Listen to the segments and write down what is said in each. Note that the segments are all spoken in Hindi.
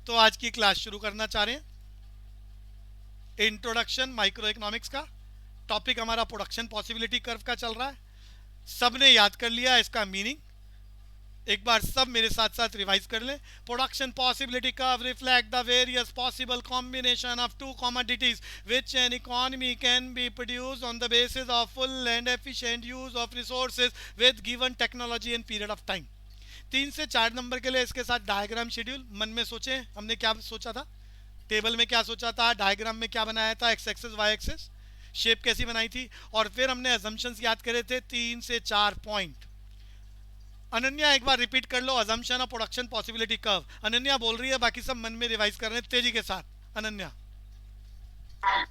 तो आज की क्लास शुरू करना चाह रहे हैं। इंट्रोडक्शन माइक्रो इकोनॉमिक्स का टॉपिक हमारा प्रोडक्शन पॉसिबिलिटी कर्व का चल रहा है। सबने याद कर लिया इसका मीनिंग। एक बार सब मेरे साथ साथ रिवाइज कर लें। Production possibility curve reflect the various possible combination of to commodities which an economy can be produce on the basis of full and efficient use of resources with given technology and period of time. 3 से 4 नंबर के लिए इसके साथ डायग्राम शेड्यूल मन में सोचें, हमने क्या सोचा था, टेबल में क्या सोचा था, डायग्राम में क्या बनाया था, x axis y axis, shape कैसी बनाई थी, और फिर हमने अजम्पशंस याद करे थे 3 से 4 पॉइंट। अनन्या एक बार रिपीट कर लो assumption of production possibility curve. Ananya बोल रही है, बाकी सब मन में रिवाइज कर रहे हैं तेजी के साथ। Ananya,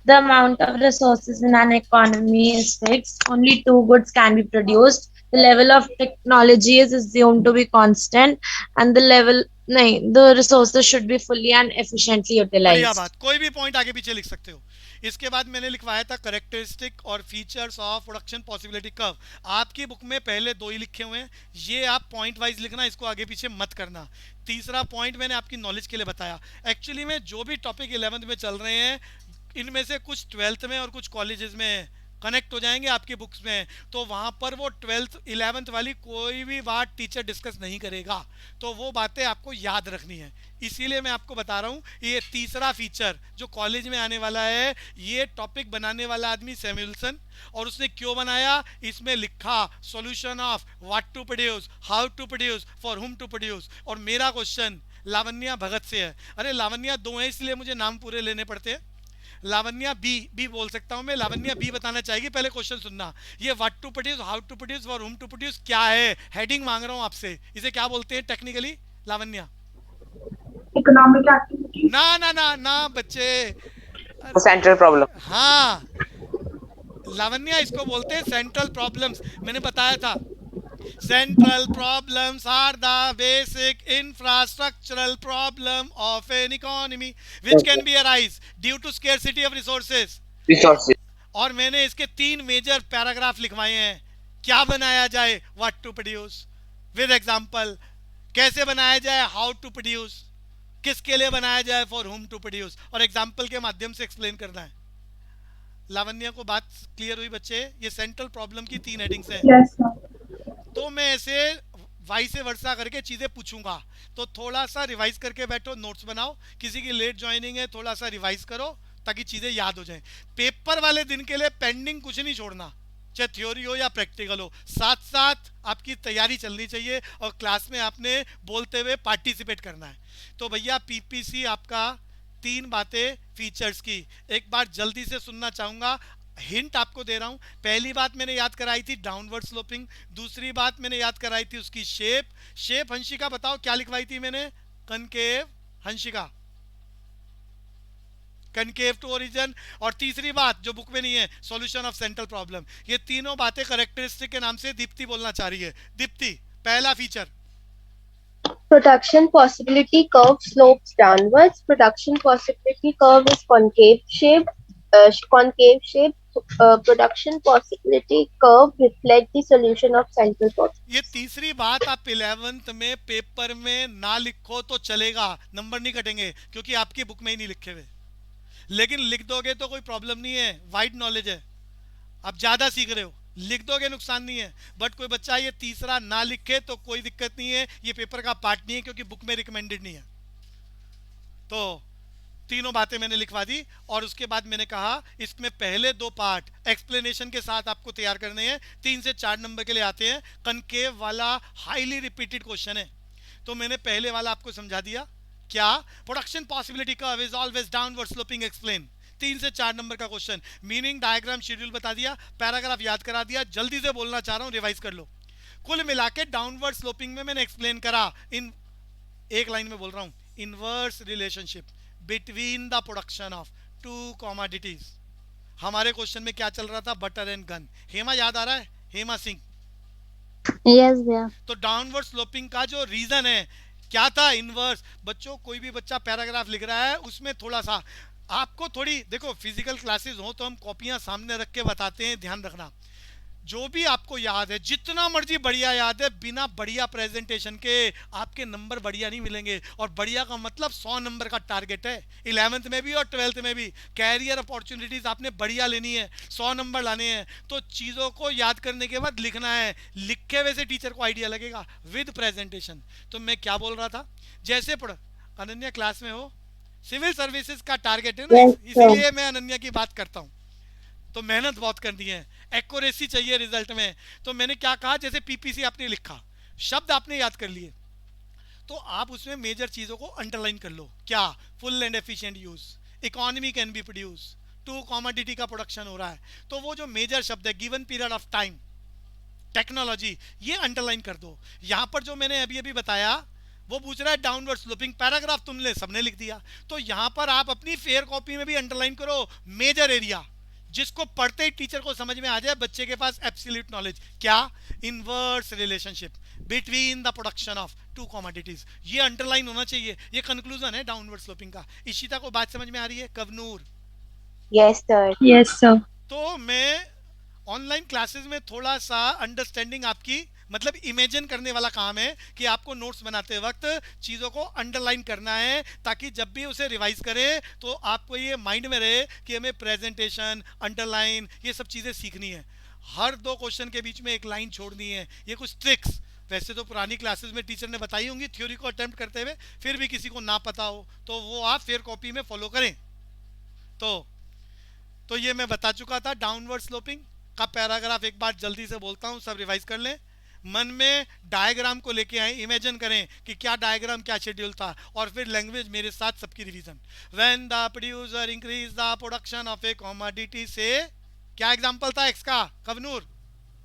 The amount of resources in an economy is fixed. Only two goods can be produced. The level of technology is assumed to be constant, and the resources should be fully and efficiently बढ़िया utilized. बात। कोई भी पॉइंट आगे पीछे लिख सकते हो। इसके बाद मैंने लिखवाया था करेक्टरिस्टिक और features of production possibility curve. आपकी बुक में पहले 2 ही लिखे हुए हैं, ये आप पॉइंट वाइज लिखना, इसको आगे पीछे मत करना। तीसरा पॉइंट मैंने आपकी नॉलेज के लिए बताया। एक्चुअली में जो भी टॉपिक 11th में चल रहे हैं, इनमें से कुछ 12th में और कुछ कॉलेजेस में कनेक्ट हो जाएंगे आपकी बुक्स में, तो वहां पर वो 12th 11th वाली कोई भी बात टीचर डिस्कस नहीं करेगा, तो वो बातें आपको याद रखनी है। इसीलिए मैं आपको बता रहा हूँ, ये तीसरा फीचर जो कॉलेज में आने वाला है, ये टॉपिक बनाने वाला आदमी सैमुअल्सन, और उसने क्यों बनाया, इसमें लिखा solution of what to produce, how to produce, for whom to produce. और मेरा क्वेश्चन लावण्या भगत से है। अरे लावण्या 2 है इसलिए मुझे नाम पूरे लेने पड़ते हैं। लावण्या बी बी बोल सकता हूं मैं, लावण्या बी बताना चाहेगी। पहले क्वेश्चन सुनना, ये what to produce, how to produce, for whom to produce क्या है, हेडिंग मांग रहा हूं आपसे, इसे क्या बोलते हैं टेक्निकली लावण्या? Economic activity. ना ना ना ना बच्चे, सेंट्रल प्रॉब्लम। हाँ लावण्या, इसको बोलते हैं सेंट्रल प्रॉब्लम्स। मैंने बताया था central problems are the basic infrastructural problem of an economy which can be arise due to scarcity of resources। Resources. और मैंने इसके 3 मेजर पैराग्राफ लिखवाए हैं। क्या बनाया जाए, what to produce with example, कैसे बनाया जाए, हाउ टू प्रोड्यूस, किसके लिए बनाया जाए, फॉर हुम टू प्रोड्यूस, और एग्जांपल के माध्यम से एक्सप्लेन करना है। लावण्या को बात क्लियर हुई बच्चे? ये सेंट्रल प्रॉब्लम की 3 हेडिंग्स हैं। Yes sir. तो मैं ऐसे वाई से वर्षा करके चीज़ें पूछूंगा, तो थोड़ा सा रिवाइज करके बैठो, नोट्स बनाओ। किसी की लेट ज्वाइनिंग है, थोड़ा सा रिवाइज करो ताकि चीज़ें याद हो जाएं। पेपर वाले दिन के लिए पेंडिंग कुछ नहीं छोड़ना, चाहे थ्योरी हो या प्रैक्टिकल हो, साथ साथ आपकी तैयारी चलनी चाहिए और क्लास में आपने बोलते हुए पार्टिसिपेट करना है। तो भैया पीपीसी आपका 3 बातें फीचर्स की एक बार जल्दी से सुनना चाहूंगा। हिंट आपको दे रहा हूं। पहली बात मैंने याद कराई थी डाउनवर्ड स्लोपिंग, दूसरी बात मैंने याद कराई थी उसकी शेप। शेप हंशिका बताओ क्या लिखवाई थी मैंने? Concave, Hanshika concave to origin. और तीसरी बात जो बुक में नहीं है, सॉल्यूशन ऑफ सेंट्रल प्रॉब्लम। ये तीनों बातें करेक्टरिस्टिक के नाम से दीप्ति बोलना चाह रही है। दीप्ति, पहला feature. Production possibility curve slopes downwards. Production possibility curve is concave shape. Concave shape. Production possibility curve reflect the solution of central problem. ये तीसरी बात आप 11th में पेपर में ना लिखो तो चलेगा, नंबर नहीं कटेंगे, क्योंकि आपकी बुक में ही नहीं लिखे हुए। लेकिन लिख दोगे तो कोई प्रॉब्लम नहीं है, वाइड नॉलेज है, आप ज़्यादा सीख रहे हो, लिख दोगे नुकसान नहीं है। बट कोई बच्चा ये तीसरा ना लिखे तो कोई दिक्कत नहीं है, ये पेपर का पार्ट नहीं है, क्योंकि बुक में रिकमेंडेड नहीं है। तो तीनों बातें मैंने लिखवा दी, और उसके बाद मैंने कहा इसमें पहले 2 पार्ट एक्सप्लेनेशन के साथ आपको तैयार करने हैं। 3 से 4 नंबर के लिए आते हैं। कनकेव वाला हाईली रिपीटेड क्वेश्चन है, तो मैंने पहले वाला आपको समझा दिया। क्या? Production possibility curve is always downward sloping, explain. 3 से 4 नंबर का क्वेश्चन, मीनिंग डायग्राम शेड्यूल बता दिया, पैराग्राफ याद करा दिया। जल्दी से बोलना चाह रहा हूं, रिवाइज कर लो। कुल मिला के डाउनवर्ड स्लोपिंग में मैंने एक्सप्लेन करा, इन एक लाइन में बोल रहा हूं, inverse relationship between the production of 2 commodities. हमारे क्वेश्चन में क्या चल रहा था? Butter and gun. हेमा याद आ रहा है? हेमा सिंह। Yes, भैया. तो डाउनवर्ड स्लोपिंग का जो रीजन है क्या था? इनवर्स। बच्चों कोई भी बच्चा पैराग्राफ लिख रहा है, उसमें थोड़ा सा आपको थोड़ी देखो, फिजिकल क्लासेस हो तो हम कॉपियां सामने रख के बताते हैं, ध्यान रखना। जो भी आपको याद है, जितना मर्जी बढ़िया याद है, बिना बढ़िया प्रेजेंटेशन के आपके नंबर बढ़िया नहीं मिलेंगे। और बढ़िया का मतलब 100 नंबर का टारगेट है 11th में भी और 12th में भी। कैरियर अपॉर्चुनिटीज आपने बढ़िया लेनी है, 100 नंबर लाने हैं। तो चीज़ों को याद करने के बाद लिखना है, लिखे वैसे टीचर को आइडिया लगेगा विद प्रेजेंटेशन। तो मैं क्या बोल रहा था, जैसे पढ़, अनन्या क्लास में हो, सिविल सर्विसेज का टारगेट है ना, Yes, sir. इसीलिए मैं अनन्या की बात करता हूँ। तो मेहनत बहुत करनी है, एक्यूरेसी चाहिए रिजल्ट में। तो मैंने क्या कहा, जैसे पीपीसी आपने लिखा, शब्द आपने याद कर लिए, तो आप उसमें मेजर चीज़ों को अंडरलाइन कर लो। क्या? Full and efficient use, economy can be produce, two commodity का प्रोडक्शन हो रहा है। तो वो जो मेजर शब्द है, given period of time, technology, ये अंडरलाइन कर दो। यहाँ पर जो मैंने अभी अभी बताया, वो पूछ रहा है डाउनवर्ड स्लोपिंग पैराग्राफ, तुमने सबने लिख दिया। तो यहाँ पर आप अपनी फेयर कॉपी में भी अंडरलाइन करो मेजर एरिया, जिसको पढ़ते ही टीचर को समझ में आ जाए, बच्चे के पास एब्सोल्यूट नॉलेज। क्या? Inverse relationship between the production of to commodities, ये अंडरलाइन होना चाहिए। ये कंक्लूजन है डाउनवर्ड स्लोपिंग का। इशिता को बात समझ में आ रही है? कवनूर? Yes, sir. Yes, sir. तो मैं ऑनलाइन क्लासेस में थोड़ा सा अंडरस्टैंडिंग आपकी, मतलब इमेजिन करने वाला काम है कि आपको नोट्स बनाते वक्त चीज़ों को अंडरलाइन करना है, ताकि जब भी उसे रिवाइज करें तो आपको ये माइंड में रहे कि हमें प्रेजेंटेशन, अंडरलाइन, ये सब चीज़ें सीखनी है। हर 2 क्वेश्चन के बीच में एक लाइन छोड़नी है। ये कुछ ट्रिक्स वैसे तो पुरानी क्लासेस में टीचर ने बताई होंगी थ्योरी को अटेम्प्ट करते हुए, फिर भी किसी को ना पता हो तो वो आप फेयर कॉपी में फॉलो करें। तो ये मैं बता चुका था। डाउनवर्ड स्लोपिंग का पैराग्राफ एक बार जल्दी से बोलता हूँ, सब रिवाइज कर लें। मन में डायग्राम को लेके आए, इमेजिन करें कि क्या डायग्राम, क्या शेड्यूल था, और फिर लैंग्वेज मेरे साथ सबकी revision. When the producer increase the production of a commodity से, क्या एग्जांपल था एक्स का कवनूर?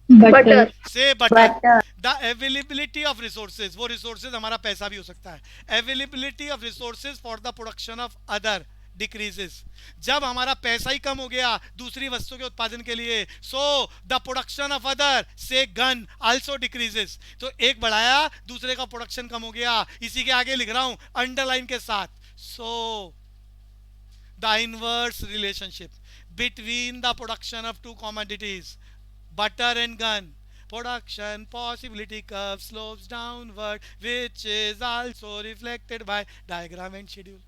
Butter. से butter. The availability of resources, वो रिसोर्सेज हमारा पैसा भी हो सकता है। Availability of resources for the production of other decreases, जब हमारा पैसा ही कम हो गया दूसरी वस्तु के उत्पादन के लिए, so the production of other से गन आल्सो डिक्रीजेस। तो एक बढ़ाया, दूसरे का प्रोडक्शन कम हो गया। इसी के आगे लिख रहा हूं अंडरलाइन के साथ, so the inverse relationship between the production of to commodities, butter and gun, production possibility curve slopes downward, which is also reflected by diagram and schedule।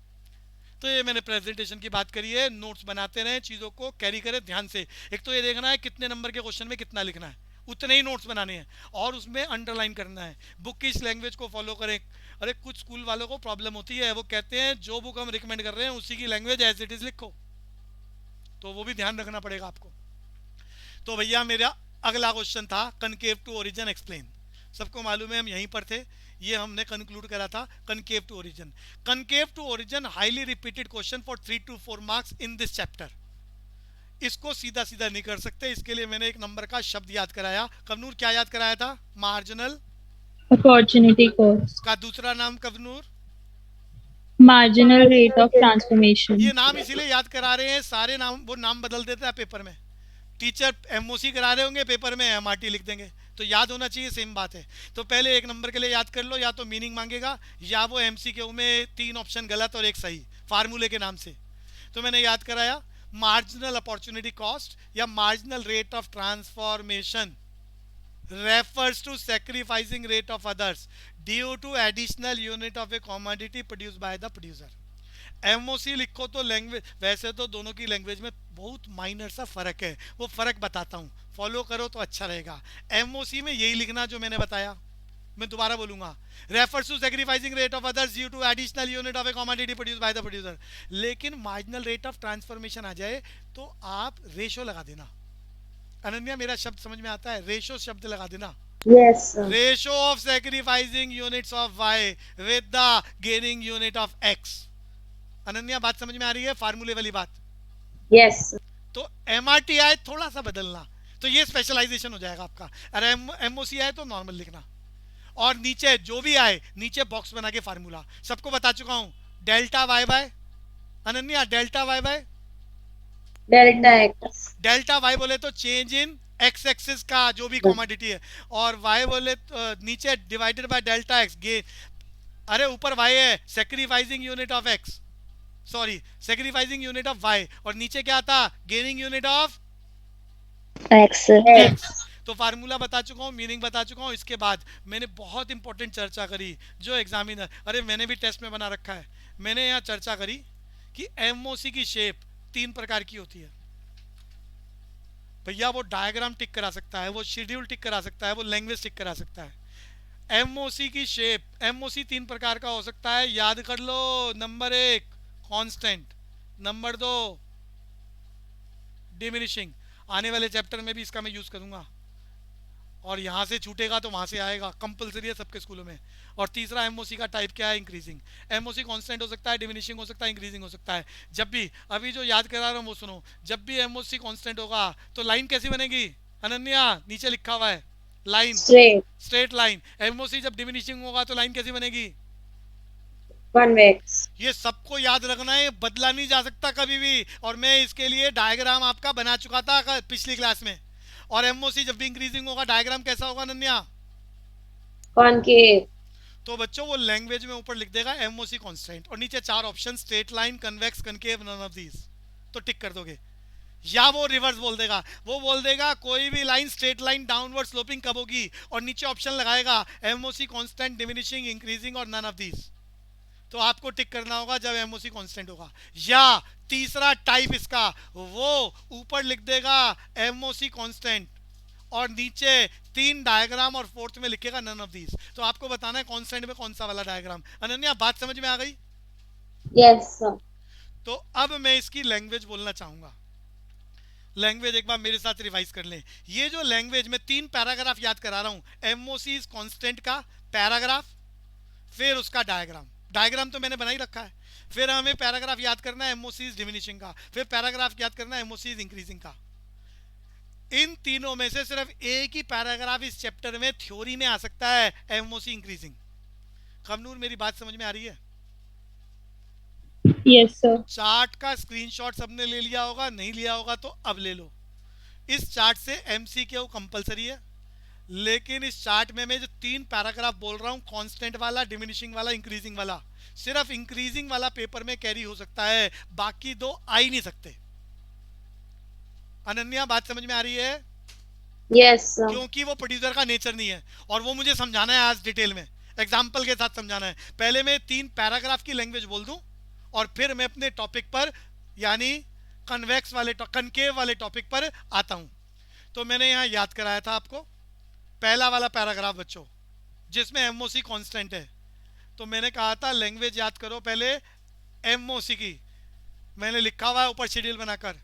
तो ये मैंने प्रेजेंटेशन की बात करी है। नोट्स बनाते रहें, चीज़ों को कैरी करें ध्यान से। एक तो ये देखना है कितने नंबर के क्वेश्चन में कितना लिखना है, उतने ही नोट्स बनाने हैं और उसमें अंडरलाइन करना है। बुक की इस लैंग्वेज को फॉलो करें। अरे कुछ स्कूल वालों को प्रॉब्लम होती है, वो कहते हैं जो बुक हम रिकमेंड कर रहे हैं उसी की लैंग्वेज एज इट इज़ लिखो, तो वो भी ध्यान रखना पड़ेगा आपको। तो भैया मेरा अगला क्वेश्चन था कनकेव टू ओरिजिन एक्सप्लेन। सबको मालूम है हम यहीं पर थे, ये हमने कंक्लूड करा था concave to origin. Concave to origin highly repeated question for 3 to 4 marks in this chapter. इसको सीधा सीधा नहीं कर सकते, इसके लिए मैंने एक नंबर का शब्द याद कराया। कवनूर क्या याद कराया था? Marginal Opportunity cost. का दूसरा नाम कवनूर? Marginal rate of transformation. ये नाम इसीलिए याद करा रहे हैं, सारे नाम वो नाम बदल देता है पेपर में। टीचर एमओसी करा रहे होंगे, पेपर में एमआरटी लिख देंगे, तो याद होना चाहिए, सेम बात है। तो पहले एक नंबर के लिए याद कर लो, या तो मीनिंग मांगेगा या वो एमसीक्यू में 3 ऑप्शन गलत और एक सही फार्मूले के नाम से। तो मैंने याद कराया मार्जिनल अपॉर्चुनिटी कॉस्ट या marginal rate of transformation refers to sacrificing rate of others due to additional unit of a commodity produced by the producer। MOC लिखो तो लैंग्वेज, वैसे तो दोनों की लैंग्वेज में बहुत माइनर सा फर्क है, वो फर्क बताता हूँ, फॉलो करो तो अच्छा रहेगा। एमओसी में यही लिखना जो मैंने बताया, मैं दोबारा बोलूंगा, refers to sacrificing rate of others due to additional unit of a commodity produced by the producer. लेकिन मार्जिनल रेट ऑफ ट्रांसफॉर्मेशन आ जाए तो आप रेशो लगा देना। अनन्या मेरा शब्द समझ में आता है? रेशो शब्द लगा देना। Yes, sir. Ratio of sacrificing units of y with the gaining unit of x. Ananya बात समझ में आ रही है? फार्मूले वाली बात। Yes, sir. तो एमआरटी आए थोड़ा सा बदलना, तो ये स्पेशलाइजेशन हो जाएगा आपका। अरे एमओसी आए तो नॉर्मल लिखना, और नीचे जो भी आए नीचे बॉक्स बना के फार्मूला। सबको बता चुका हूं, delta y by, Ananya delta y by, Delta X. Delta y बोले तो चेंज इन एक्स एक्सिस का जो भी कमोडिटी है, और वाई बोले तो नीचे divided by delta x gain. अरे ऊपर वाई है, sacrificing unit of x, sorry sacrificing unit of y, और नीचे क्या था? Gaining unit of X. X. तो फार्मूला बता चुका हूँ, मीनिंग बता चुका हूँ। इसके बाद मैंने बहुत इंपॉर्टेंट चर्चा करी जो एग्जामिनर, अरे मैंने भी टेस्ट में बना रखा है, मैंने यहाँ चर्चा करी कि एमओसी की शेप 3 प्रकार की होती है। भैया वो डायग्राम टिक करा सकता है, वो शेड्यूल टिक करा सकता है, वो लैंग्वेज टिक करा सकता है। एमओसी की शेप, एमओसी 3 प्रकार का हो सकता है, याद कर लो। नंबर 1 कांस्टेंट, नंबर 2 डिमिनिशिंग, आने वाले चैप्टर में भी इसका मैं यूज करूंगा, और यहाँ से छूटेगा तो वहाँ से आएगा, कंपलसरी है सबके स्कूलों में। और तीसरा एमओसी का टाइप क्या है, इंक्रीजिंग। एमओसी कांस्टेंट हो सकता है, डिमिनिशिंग हो सकता है, इंक्रीजिंग हो सकता है। जब भी, अभी जो याद करा रहा हूँ वो सुनो, जब भी एमओसी कांस्टेंट होगा तो लाइन कैसी बनेगी अनन्या, नीचे लिखा हुआ है line, Straight, straight line. MOC जब डिमिनिशिंग होगा तो लाइन कैसी बनेगी, convex. ये सबको याद रखना है, बदला नहीं जा सकता कभी भी। और मैं इसके लिए डायग्राम आपका बना चुका था पिछली क्लास में। और एमओसी जब भी इंक्रीजिंग होगा डायग्राम कैसा होगा अनन्या, Concave. तो बच्चों वो लैंग्वेज में ऊपर लिख देगा एमओसी कांस्टेंट, और नीचे 4 option, straight line, convex, concave, none of these, तो टिक कर दोगे। या वो रिवर्स बोल देगा, वो बोल देगा कोई भी line straight line downward sloping कब होगी, और नीचे ऑप्शन लगाएगा एमओसी कांस्टेंट, डिमिनिशिंग, इंक्रीजिंग और नन ऑफ दीज, तो आपको टिक करना होगा जब एमओसी कांस्टेंट होगा। या तीसरा टाइप इसका, वो ऊपर लिख देगा एमओसी कांस्टेंट और नीचे 3 डायग्राम और फोर्थ में लिखेगा नन ऑफ दीज, तो आपको बताना है कांस्टेंट में कौन सा वाला डायग्राम। अनन्या बात समझ में आ गई? Yes, sir. तो अब मैं इसकी लैंग्वेज बोलना चाहूंगा। लैंग्वेज एक बार मेरे साथ रिवाइज कर लें। ये जो लैंग्वेज में 3 पैराग्राफ याद करा रहा हूं, एमओसी कांस्टेंट का पैराग्राफ, फिर उसका डायग्राम, डायग्राम तो मैंने बना ही रखा है, फिर हमें पैराग्राफ याद करना है एमओसी डिमिनिशिंग का, फिर पैराग्राफ याद करना है एमओसी इंक्रीजिंग का। इन तीनों में से सिर्फ एक ही पैराग्राफ इस चैप्टर में थ्योरी में आ सकता है, एमओसी इंक्रीजिंग। कमनूर मेरी बात समझ में आ रही है? Yes, sir. चार्ट का स्क्रीनशॉट सबने ले लिया होगा, नहीं लिया होगा तो अब ले लो। इस चार्ट से एमसीक्यू कंपलसरी है, लेकिन इस चार्ट में मैं जो 3 पैराग्राफ बोल रहा हूं, कांस्टेंट वाला, डिमिनिशिंग वाला, इंक्रीजिंग वाला, सिर्फ इंक्रीजिंग वाला पेपर में कैरी हो सकता है, बाकी 2 आ ही नहीं सकते। अनन्या बात समझ में आ रही है? Yes, sir. क्योंकि वो प्रोड्यूसर का नेचर नहीं है, और वो मुझे समझाना है आज डिटेल में, एग्जाम्पल के साथ समझाना है। पहले मैं 3 पैराग्राफ की लैंग्वेज बोल दूं, और फिर मैं अपने टॉपिक पर, यानी कन्वेक्स वाले, कनकेव वाले टॉपिक पर आता हूं। तो मैंने यहाँ याद कराया था आपको पहला वाला पैराग्राफ बच्चों, जिसमें एमओसी कांस्टेंट है। तो मैंने कहा था लैंग्वेज याद करो पहले एमओसी की, मैंने लिखा हुआ है ऊपर शेड्यूल बनाकर।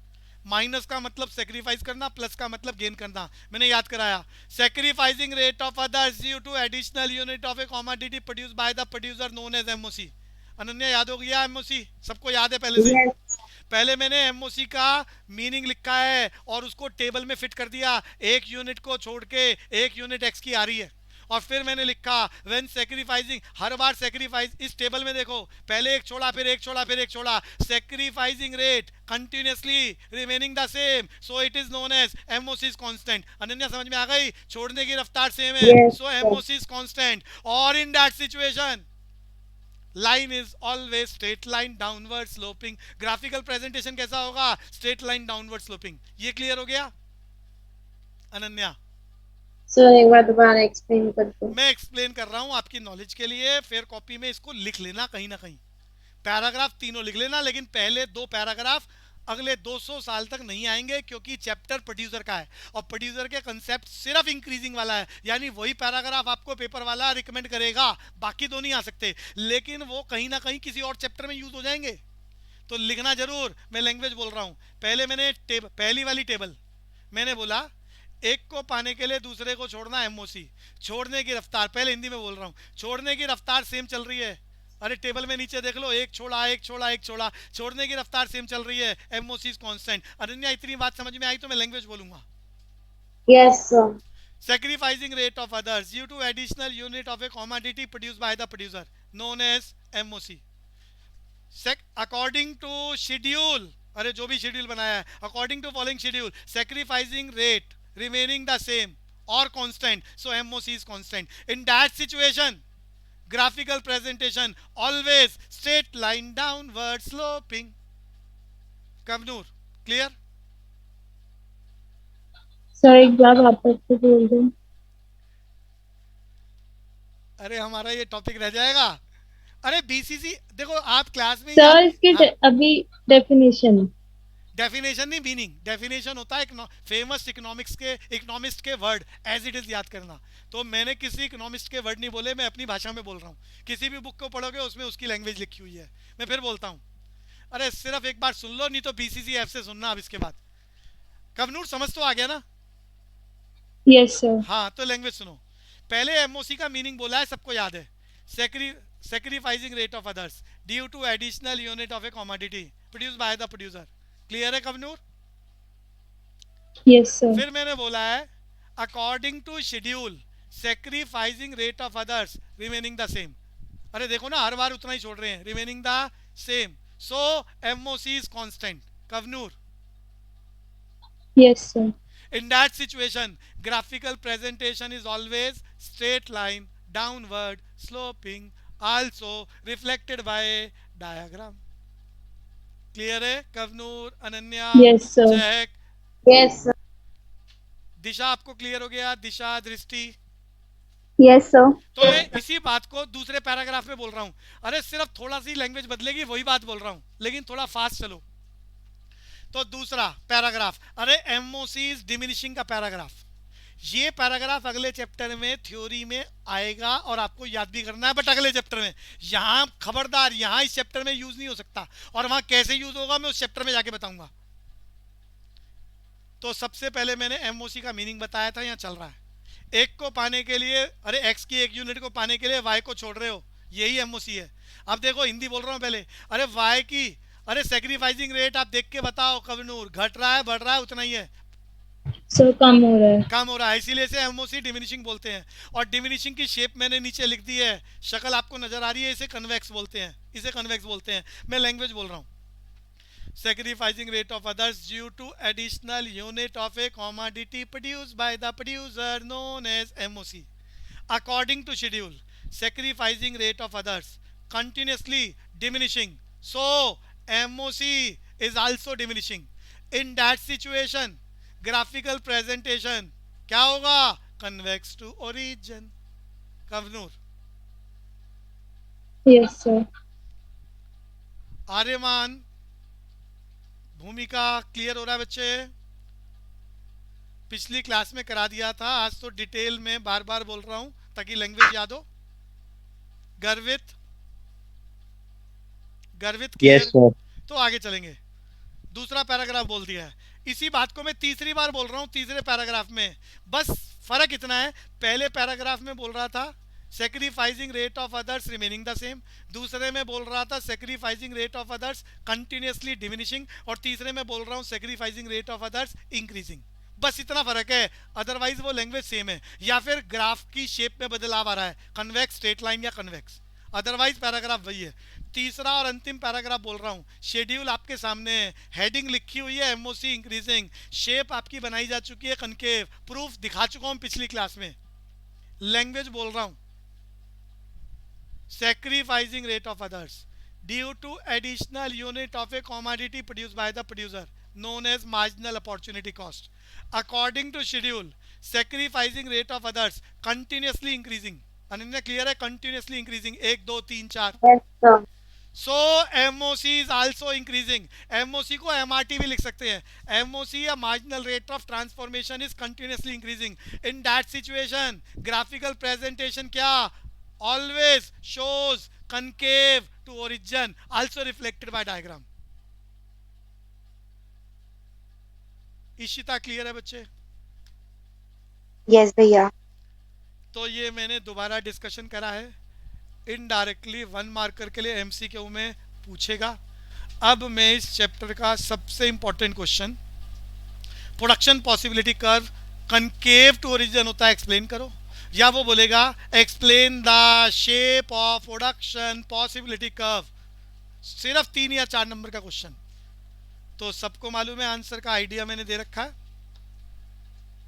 माइनस का मतलब सेक्रीफाइस करना, प्लस का मतलब गेन करना, मैंने याद कराया। Sacrificing rate of others due to additional unit of a commodity produced by the producer known as MOC. Ananya याद हो गया एमओसी? सबको याद है पहले से? Yes. पहले मैंने एमओसी का मीनिंग लिखा है और उसको टेबल में फिट कर दिया, एक यूनिट को छोड़ के एक यूनिट एक्स की आ रही है। और फिर मैंने लिखा when sacrificing, her bar sacrifice, इस टेबल में देखो पहले एक छोड़ा, फिर एक छोड़ा, फिर एक छोड़ा, sacrificing rate continuously remaining the same, so it is known as MOC constant. Ananya समझ में आ गई? छोड़ने की रफ्तार सेम है, Yes, so sir. MOC constant. और in that situation line is always straight line downward sloping. Graphical presentation कैसा होगा? Straight line downward sloping. ये क्लियर हो गया अनन्या? Sir, एक बार दोबारा explain कर दो. मैं एक्सप्लेन कर रहा हूं आपकी नॉलेज के लिए, फिर कॉपी में इसको लिख लेना कहीं ना कहीं, पैराग्राफ तीनों लिख लेना, लेकिन पहले 2 पैराग्राफ अगले 200 साल तक नहीं आएंगे, क्योंकि चैप्टर प्रोड्यूसर का है और प्रोड्यूसर के कंसेप्ट सिर्फ इंक्रीजिंग वाला है, यानी वही पैराग्राफ आपको पेपर वाला रिकमेंड करेगा, बाकी 2 नहीं आ सकते, लेकिन वो कहीं ना कहीं किसी और चैप्टर में यूज हो जाएंगे, तो लिखना जरूर। मैं लैंग्वेज बोल रहा हूं, पहले मैंने पहली वाली टेबल मैंने बोला एक को पाने के लिए दूसरे को छोड़ना, एमओसी। छोड़ने की रफ्तार, पहले हिंदी में बोल रहा हूँ, छोड़ने की रफ्तार सेम चल रही है, अरे टेबल में नीचे देख लो, एक छोड़ा, एक छोड़ा, एक छोड़ा, छोड़ने की रफ्तार सेम चल रही है, एमओसी कांस्टेंट। अनन्या इतनी बात समझ में आई तो मैं लैंग्वेज बोलूंगा। Yes, sir. Sacrificing rate of others due to additional unit of a commodity produced by the producer known as MOC. According to schedule, अरे जो भी शेड्यूल बनाया है, according to following schedule, sacrificing rate remaining the same or constant, so MOC is constant. In that situation, graphical presentation always straight line downward sloping. Kavnoor, clear? Sir एक बार वापस से बोल दो। अरे हमारा ये टॉपिक रह जाएगा। अरे बीसीसी देखो, आप क्लास में ही सर आप, इसकी हाँ, अभी डेफिनेशन। डेफिनेशन नहीं, मीनिंग। डेफिनेशन होता है फेमस इकोनॉमिक्स के, इकोनॉमिस्ट के वर्ड एज इट इज याद करना। तो मैंने किसी इकोनॉमिस्ट के वर्ड नहीं बोले, मैं अपनी भाषा में बोल रहा हूँ। किसी भी बुक को पढ़ोगे उसमें उसकी लैंग्वेज लिखी हुई है। मैं फिर बोलता हूँ, अरे सिर्फ एक बार सुन लो, नहीं तो बीसीसी ऐप से सुनना अब इसके बाद। कवनूर समझ तो आ गया ना? Yes sir. हाँ, तो लैंग्वेज सुनो। पहले एमओसी का मीनिंग बोला है, सबको याद है। Sacrificing rate of others due to additional unit of a commodity produce by the producer. Clear है कवनूर? Yes sir. फिर मैंने बोला है according to schedule sacrificing rate of others remaining the same. अरे देखो ना, हर बार उतना ही छोड़ रहे हैं, remaining the same. So MOC is constant. Kavnoor, yes sir. in that situation graphical presentation is always straight line downward sloping, also reflected by diagram। Clear है Kavnoor, Ananya, yes sir. Chahak? Yes sir. Disha आपको क्लियर हो गया? दिशा, दृष्टि? Yes sir. तो मैं इसी बात को दूसरे पैराग्राफ में बोल रहा हूँ। अरे सिर्फ थोड़ा सी लैंग्वेज बदलेगी, वही बात बोल रहा हूँ, लेकिन थोड़ा फास्ट चलो। तो दूसरा पैराग्राफ, अरे एमओसी इज डिमिनिशिंग का पैराग्राफ। ये पैराग्राफ अगले चैप्टर में थ्योरी में आएगा और आपको याद भी करना है, बट अगले चैप्टर में। यहाँ खबरदार, यहाँ इस चैप्टर में यूज नहीं हो सकता, और वहां कैसे यूज होगा मैं उस चैप्टर में जाके बताऊंगा। तो सबसे पहले मैंने एमओसी का मीनिंग बताया था, यहाँ चल रहा है। एक को पाने के लिए, अरे एक्स की एक यूनिट को पाने के लिए वाई को छोड़ रहे हो, यही एमओसी है। अब देखो हिंदी बोल रहा हूँ पहले। अरे वाई की, अरे सेक्रीफाइसिंग रेट आप देख के बताओ कवनूर, घट रहा है, बढ़ रहा है, उतना ही है? सर कम हो रहा है। कम हो रहा है, इसीलिए से एमओसी डिमिनिशिंग बोलते हैं। और डिमिनिशिंग की शेप मैंने नीचे लिख दी है, शक्ल आपको नजर आ रही है, इसे कन्वेक्स बोलते हैं, इसे कन्वेक्स बोलते हैं। मैं लैंग्वेज बोल रहा हूँ। sacrificing rate of others due to additional unit of a commodity produced by the producer known as MOC according to schedule, sacrificing rate of others continuously diminishing, so MOC is also diminishing। in that situation graphical presentation क्या होगा? convex to origin। Kavnoor, yes sir. Aryaman, Bhumika, clear हो रहा है बच्चे? पिछली क्लास में करा दिया था, आज तो डिटेल में बार बार बोल रहा हूं ताकि लैंग्वेज याद हो। गर्वित, गर्वित क्लियर? तो आगे चलेंगे। दूसरा पैराग्राफ बोल दिया है, इसी बात को मैं तीसरी बार बोल रहा हूं तीसरे पैराग्राफ में। बस फर्क इतना है, पहले पैराग्राफ में बोल रहा था sacrificing rate of others remaining the same, दूसरे में बोल रहा था sacrificing rate of others continuously diminishing, और तीसरे में बोल रहा हूँ sacrificing rate of others increasing. बस इतना फर्क है, अदरवाइज वो लैंग्वेज सेम है, या फिर ग्राफ की शेप में बदलाव आ रहा है, कन्वेक्स, स्ट्रेट लाइन या कन्वेक्स, अदरवाइज पैराग्राफ वही है। तीसरा और अंतिम पैराग्राफ बोल रहा हूँ, शेड्यूल आपके सामने है, हेडिंग लिखी हुई है एमओसी इंक्रीजिंग, शेप आपकी बनाई जा चुकी है कनकेव, प्रूफ दिखा चुका हूँ पिछली क्लास में। लैंग्वेज बोल रहा हूँ, sacrificing rate of others due to additional unit of a commodity produced by the producer known as marginal opportunity cost according to schedule, sacrificing rate of others continuously increasing। Ananya clear है? continuously increasing, 1 2 3 4। Yes sir. so MOC is also increasing। MOC को MRT भी लिख सकते हैं। MOC या marginal rate of transformation is continuously increasing। in that situation graphical presentation क्या? always shows concave to origin, also reflected by diagram। Ishita clear है बच्चे? Yes, भैया। तो ये मैंने दोबारा डिस्कशन करा है, इनडायरेक्टली 1 मार्कर के लिए एमसीक्यू में पूछेगा। अब मैं इस चैप्टर का सबसे important question, production possibility curve concave to origin होता है, एक्सप्लेन करो। या वो बोलेगा explain the shape of production possibility curve, सिर्फ 3 या 4 नंबर का क्वेश्चन। तो सबको मालूम है आंसर का आइडिया मैंने दे रखा है,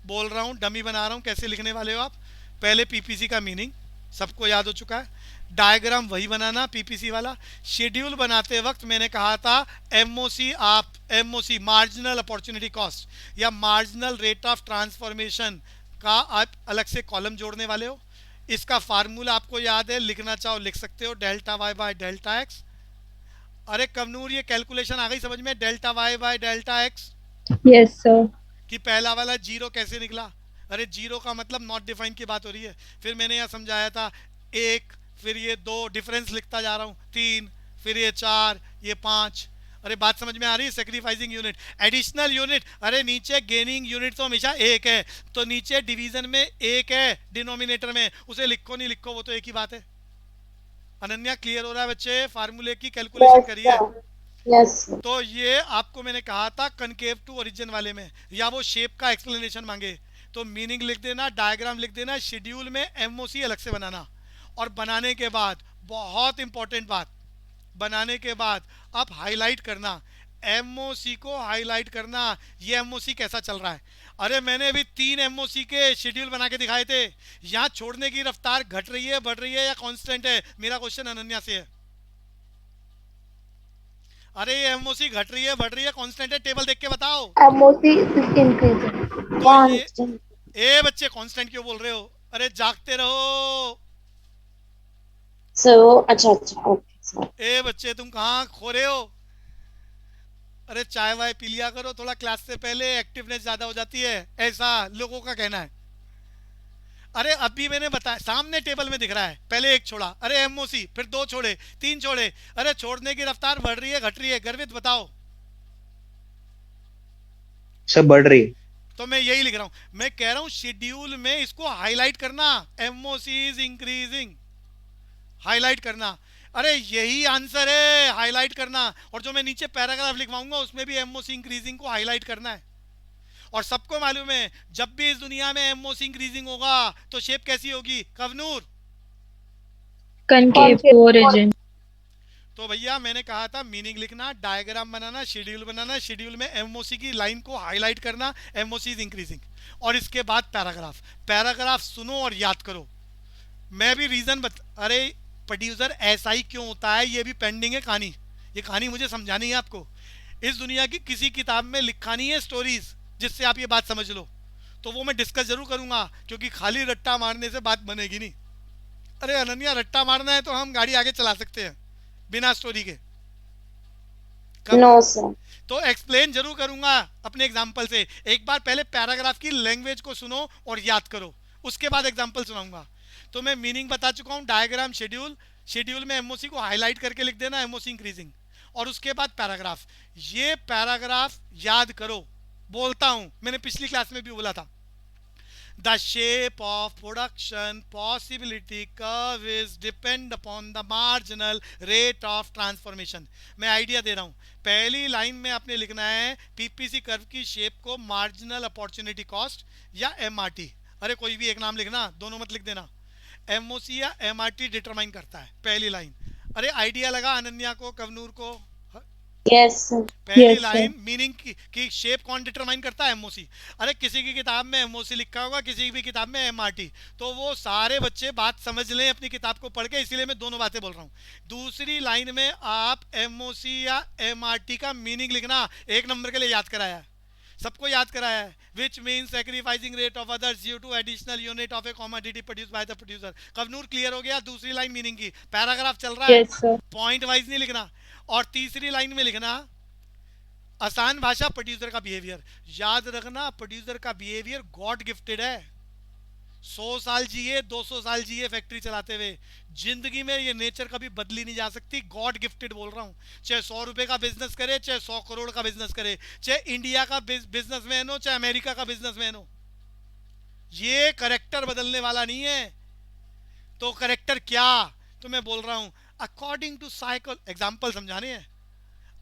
बोल रहा हूँ, डमी बना रहा हूँ कैसे लिखने वाले हो आप। पहले पीपीसी का मीनिंग सबको याद हो चुका है, डायग्राम वही बनाना पीपीसी वाला। शेड्यूल बनाते वक्त मैंने कहा था एमओसी, आप एमओसी मार्जिनल अपॉर्चुनिटी कॉस्ट या मार्जिनल रेट ऑफ ट्रांसफॉर्मेशन का आप अलग से कॉलम जोड़ने वाले हो। इसका फार्मूला आपको याद है, लिखना चाहो लिख सकते हो, delta y by delta x. अरे कवनूर ये कैलकुलेशन आ गई समझ में, delta y by delta x Yes, sir. कि पहला वाला जीरो कैसे निकला। अरे जीरो का मतलब नॉट डिफाइन की बात हो रही है। फिर मैंने यहाँ समझाया था एक, फिर ये दो, डिफरेंस लिखता जा रहा हूँ, तीन, फिर ये चार, ये पाँच। अरे बात समझ में आ रही है। सेक्रीफाइसिंग यूनिट, एडिशनल यूनिट, अरे नीचे गेनिंग यूनिट तो हमेशा एक है, तो नीचे डिवीजन में एक है डिनोमिनेटर में, उसे लिखो नहीं लिखो वो तो एक ही बात है। अनन्या क्लियर हो रहा है बच्चे, फार्मूले की कैलकुलेशन Yes, करिए। sir. Yes, sir. तो ये आपको मैंने कहा था कनकेव टू ओरिजिन वाले में, या वो शेप का एक्सप्लेनेशन मांगे तो मीनिंग लिख देना, डायग्राम लिख देना, शेड्यूल में एमओसी अलग से बनाना। और बनाने के बाद बहुत इंपॉर्टेंट बात, बनाने के बाद आप हाईलाइट करना, एमओसी को हाईलाइट करना, ये एमओसी कैसा चल रहा है। अरे मैंने अभी 3 एमओसी के शेड्यूल बना के दिखाए थे। यहाँ छोड़ने की रफ्तार घट रही है, बढ़ रही है या कांस्टेंट है। मेरा क्वेश्चन अनन्या से है। अरे ये एमओसी घट रही है, बढ़ रही है, कांस्टेंट है, टेबल देख के बताओ। MOC is increasing. तो ये Constant. ए बच्चे कांस्टेंट क्यों बोल रहे हो? अरे जागते रहो। So, अच्छा अच्छा, okay, sir. ए बच्चे तुम कहाँ खो रहे हो? अरे चाय वाय पी लिया करो थोड़ा, क्लास से पहले एक्टिवनेस ज्यादा हो जाती है, ऐसा लोगों का कहना है। अरे अभी मैंने बताया, सामने टेबल में दिख रहा है, पहले एक छोड़ा, अरे एमओसी, फिर 2 छोड़े, 3 छोड़े, अरे छोड़ने की रफ्तार बढ़ रही है घट रही है? गर्वित बताओ। सब बढ़ रही है। तो मैं यही लिख रहा हूं, मैं कह रहा हूं शेड्यूल में इसको हाईलाइट करना, एमओसी इज इंक्रीजिंग, हाईलाइट करना। अरे यही आंसर है, हाईलाइट करना। और जो मैं नीचे पैराग्राफ लिखवाऊंगा उसमें भी एमओसी इंक्रीजिंग को हाईलाइट करना है। और सबको मालूम है जब भी इस दुनिया में एमओसी इंक्रीजिंग होगा तो शेप कैसी होगी कवनूर? Concave to origin. तो भैया मैंने कहा था मीनिंग लिखना, डायग्राम बनाना, शेड्यूल बनाना, शेड्यूल में एमओसी की लाइन को हाईलाइट करना, एमओसी इज इंक्रीजिंग। और इसके बाद पैराग्राफ, पैराग्राफ सुनो और याद करो। मैं भी रीजन अरे प्रोड्यूसर ऐसा ही क्यों होता है, ये भी पेंडिंग है कहानी। ये कहानी मुझे समझानी है आपको। इस दुनिया की किसी किताब में लिखा नहीं है स्टोरीज जिससे आप ये बात समझ लो। तो वो मैं डिस्कस जरूर करूंगा, क्योंकि खाली रट्टा मारने से बात बनेगी नहीं। अरे अनन्या रट्टा मारना है तो हम गाड़ी आगे चला सकते हैं बिना स्टोरी के। No, sir. तो एक्सप्लेन जरूर करूंगा अपने एग्जाम्पल से। एक बार पहले पैराग्राफ की लैंग्वेज को सुनो और याद करो, उसके बाद एग्जाम्पल सुनाऊंगा। तो मैं मीनिंग बता चुका हूँ, डायग्राम, शेड्यूल, शेड्यूल में एमओसी को हाईलाइट करके लिख देना, एमओसी इंक्रीजिंग। और उसके बाद पैराग्राफ, ये पैराग्राफ याद करो। बोलता हूं, मैंने पिछली क्लास में भी बोला था, the shape of production possibility curve is depend upon the marginal rate of transformation. मैं आइडिया दे रहा हूं, पहली लाइन में आपने लिखना है पीपीसी कर्व की शेप को मार्जिनल अपॉर्चुनिटी कॉस्ट या एमआरटी, अरे कोई भी एक नाम लिखना, दोनों मत लिख देना, एमओसी या एमआरटी डिटरमाइन करता है, पहली लाइन। अरे आइडिया लगा अनन्या को, कवनूर को? Yes, sir. पहली Yes, sir. लाइन मीनिंग की शेप कौन डिटरमाइन करता है? एमओसी। अरे किसी की किताब में एमओसी लिखा होगा, किसी की किताब में एमआरटी, तो वो सारे बच्चे बात समझ लें अपनी किताब को पढ़ के, इसीलिए मैं दोनों बातें बोल रहा हूँ। दूसरी लाइन में आप एमओसी या एमआरटी का मीनिंग लिखना, 1 नंबर के लिए याद कराया है, सबको याद कराया है, which mean sacrificing rate of others due to additional unit of a commodity produce by the producer. Kavnoor clear हो गया? दूसरी लाइन मीनिंग की, पैराग्राफ चल रहा है, Yes, sir. पॉइंट वाइज नहीं लिखना। और तीसरी लाइन में लिखना आसान भाषा, प्रोड्यूसर का बिहेवियर। याद रखना प्रोड्यूसर का बिहेवियर गॉड गिफ्टेड है। 100 साल जिए, 200 साल जिए फैक्ट्री चलाते हुए, जिंदगी में ये नेचर कभी बदली नहीं जा सकती। गॉड गिफ्टेड बोल रहा हूँ, चाहे 100 रुपए का बिजनेस करे, चाहे 100 करोड़ का बिजनेस करे, चाहे इंडिया का बिजनेसमैन हो, चाहे अमेरिका का बिजनेसमैन हो, ये करेक्टर बदलने वाला नहीं है। तो करेक्टर क्या? तो मैं बोल रहा हूँ अकॉर्डिंग टू साइको, एग्जाम्पल समझाने हैं,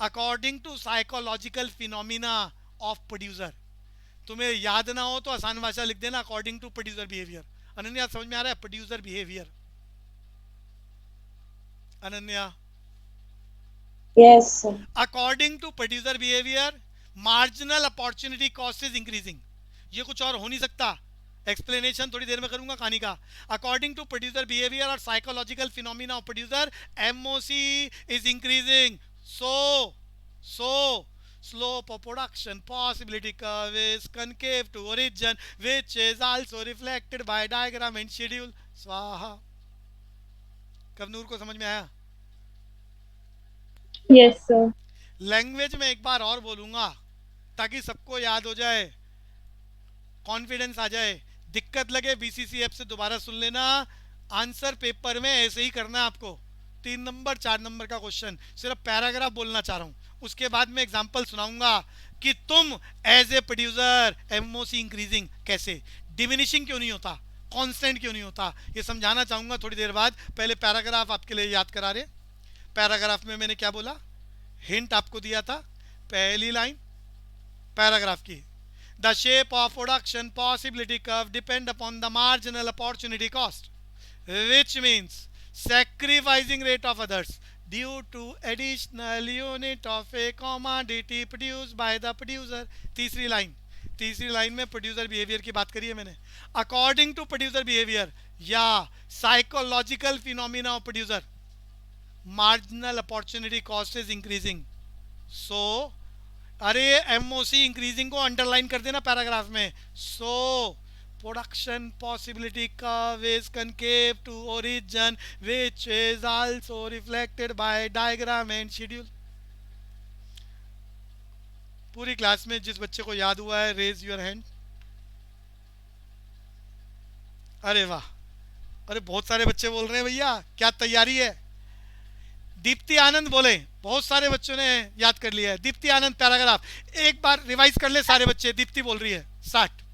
according to psychological phenomena of producer. तुम्हें याद ना हो तो आसान भाषा लिख देना, according to producer behaviour. Ananya समझ में आ रहा है? Producer behaviour, Ananya? Yes, sir. According to producer behaviour marginal opportunity cost is increasing. ये कुछ और हो नहीं सकता। एक्सप्लेनेशन थोड़ी देर में करूंगा कहानी का. अकॉर्डिंग टू प्रोड्यूसर बिहेवियर और psychological phenomena of producer, MOC is increasing. So slope of production possibility curve is concave to origin, which is also reflected by diagram and schedule. स्वाहा. कवनूर को समझ में आया? Yes, sir. लैंग्वेज में एक बार और बोलूंगा ताकि सबको याद हो जाए, कॉन्फिडेंस आ जाए. दिक्कत लगे बीसीसी ऐप से दोबारा सुन लेना. आंसर पेपर में ऐसे ही करना है आपको. 3 नंबर 4 नंबर का क्वेश्चन, सिर्फ पैराग्राफ बोलना चाह रहा हूँ. उसके बाद में एग्जांपल सुनाऊंगा कि तुम as a producer MOC increasing कैसे, डिमिनिशिंग क्यों नहीं होता, कांस्टेंट क्यों नहीं होता, ये समझाना चाहूंगा थोड़ी देर बाद. पहले पैराग्राफ आपके लिए याद करा रहे. पैराग्राफ में मैंने क्या बोला, हिंट आपको दिया था. पहली लाइन पैराग्राफ की, the shape of production possibility curve depend upon the marginal opportunity cost, which means sacrificing rate of others due to additional unit of a commodity produced by the producer. तीसरी लाइन में प्रोड्यूसर बिहेवियर की बात करी है मैंने. अकॉर्डिंग टू प्रोड्यूसर बिहेवियर या psychological phenomena of producer, marginal opportunity cost is increasing. So अरे एमओसी इंक्रीजिंग को अंडरलाइन कर देना पैराग्राफ में. सो production possibility curve is concave to origin, which is also reflected by diagram and schedule. पूरी क्लास में जिस बच्चे को याद हुआ है रेज योर हैंड. अरे वाह, अरे बहुत सारे बच्चे बोल रहे हैं भैया, क्या तैयारी है. दीप्ति आनंद बोले, बहुत सारे बच्चों ने याद कर लिया है. दीप्ति आनंद पैराग्राफ एक बार रिवाइज कर ले सारे बच्चे. दीप्ति बोल रही है 60.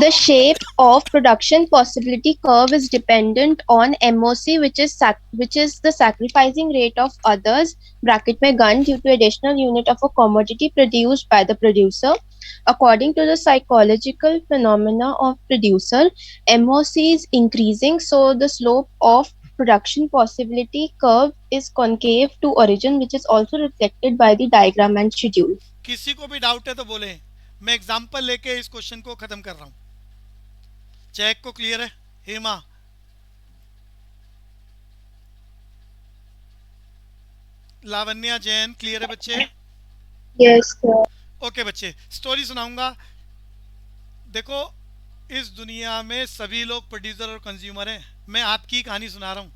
The shape of production possibility curve is dependent on MOC, which is the sacrificing rate of others (bracket में gun) due to additional unit of a commodity produced by the producer. According to the psychological phenomena of producer, MOC is increasing, so the slope of production possibility curve is concave to origin, which is also reflected by the diagram and schedule. किसी को भी डाउट है तो बोले. मैं एग्जांपल लेके इस क्वेश्चन को खत्म कर रहा हूं. चेक को क्लियर है? हेमा, लावण्या, जैन क्लियर है बच्चे? Yes, sir. ओके बच्चे, स्टोरी सुनाऊंगा. देखो, इस दुनिया में सभी लोग प्रोड्यूसर और कंज्यूमर हैं. मैं आपकी कहानी सुना रहा हूं.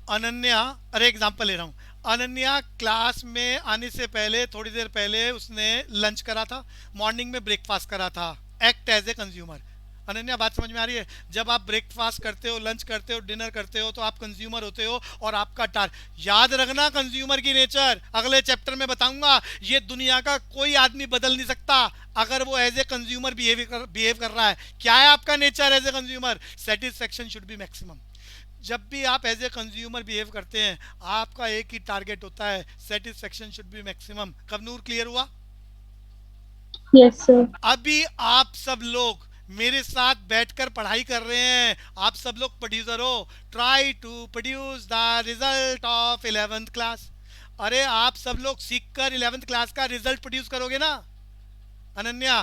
अनन्या, अरे एग्जांपल ले रहा हूं. अनन्या क्लास में आने से पहले थोड़ी देर पहले उसने लंच करा था, मॉर्निंग में ब्रेकफास्ट करा था. Act as a consumer. Ananya, बात समझ में आ रही है? जब आप ब्रेकफास्ट करते हो, लंच करते हो, डिनर करते हो, तो आप कंज्यूमर होते हो और आपका याद रखना कंज्यूमर की नेचर अगले चैप्टर में बताऊंगा. ये दुनिया का कोई आदमी बदल नहीं सकता अगर वो एज ए कंज्यूमर बिहेव कर रहा है. क्या है आपका nature as a consumer? Satisfaction should be maximum. जब भी आप एज ए कंज्यूमर बिहेव करते हैं, आपका एक ही टारगेट होता है, satisfaction should be maximum. Kavnoor clear हुआ? Yes, sir. अभी आप सब लोग मेरे साथ बैठकर पढ़ाई कर रहे हैं. आप सब लोग प्रोड्यूसर हो. Try to produce the result of 11th class. अरे आप सब लोग सीखकर 11th क्लास का रिजल्ट प्रोड्यूस करोगे ना अनन्या?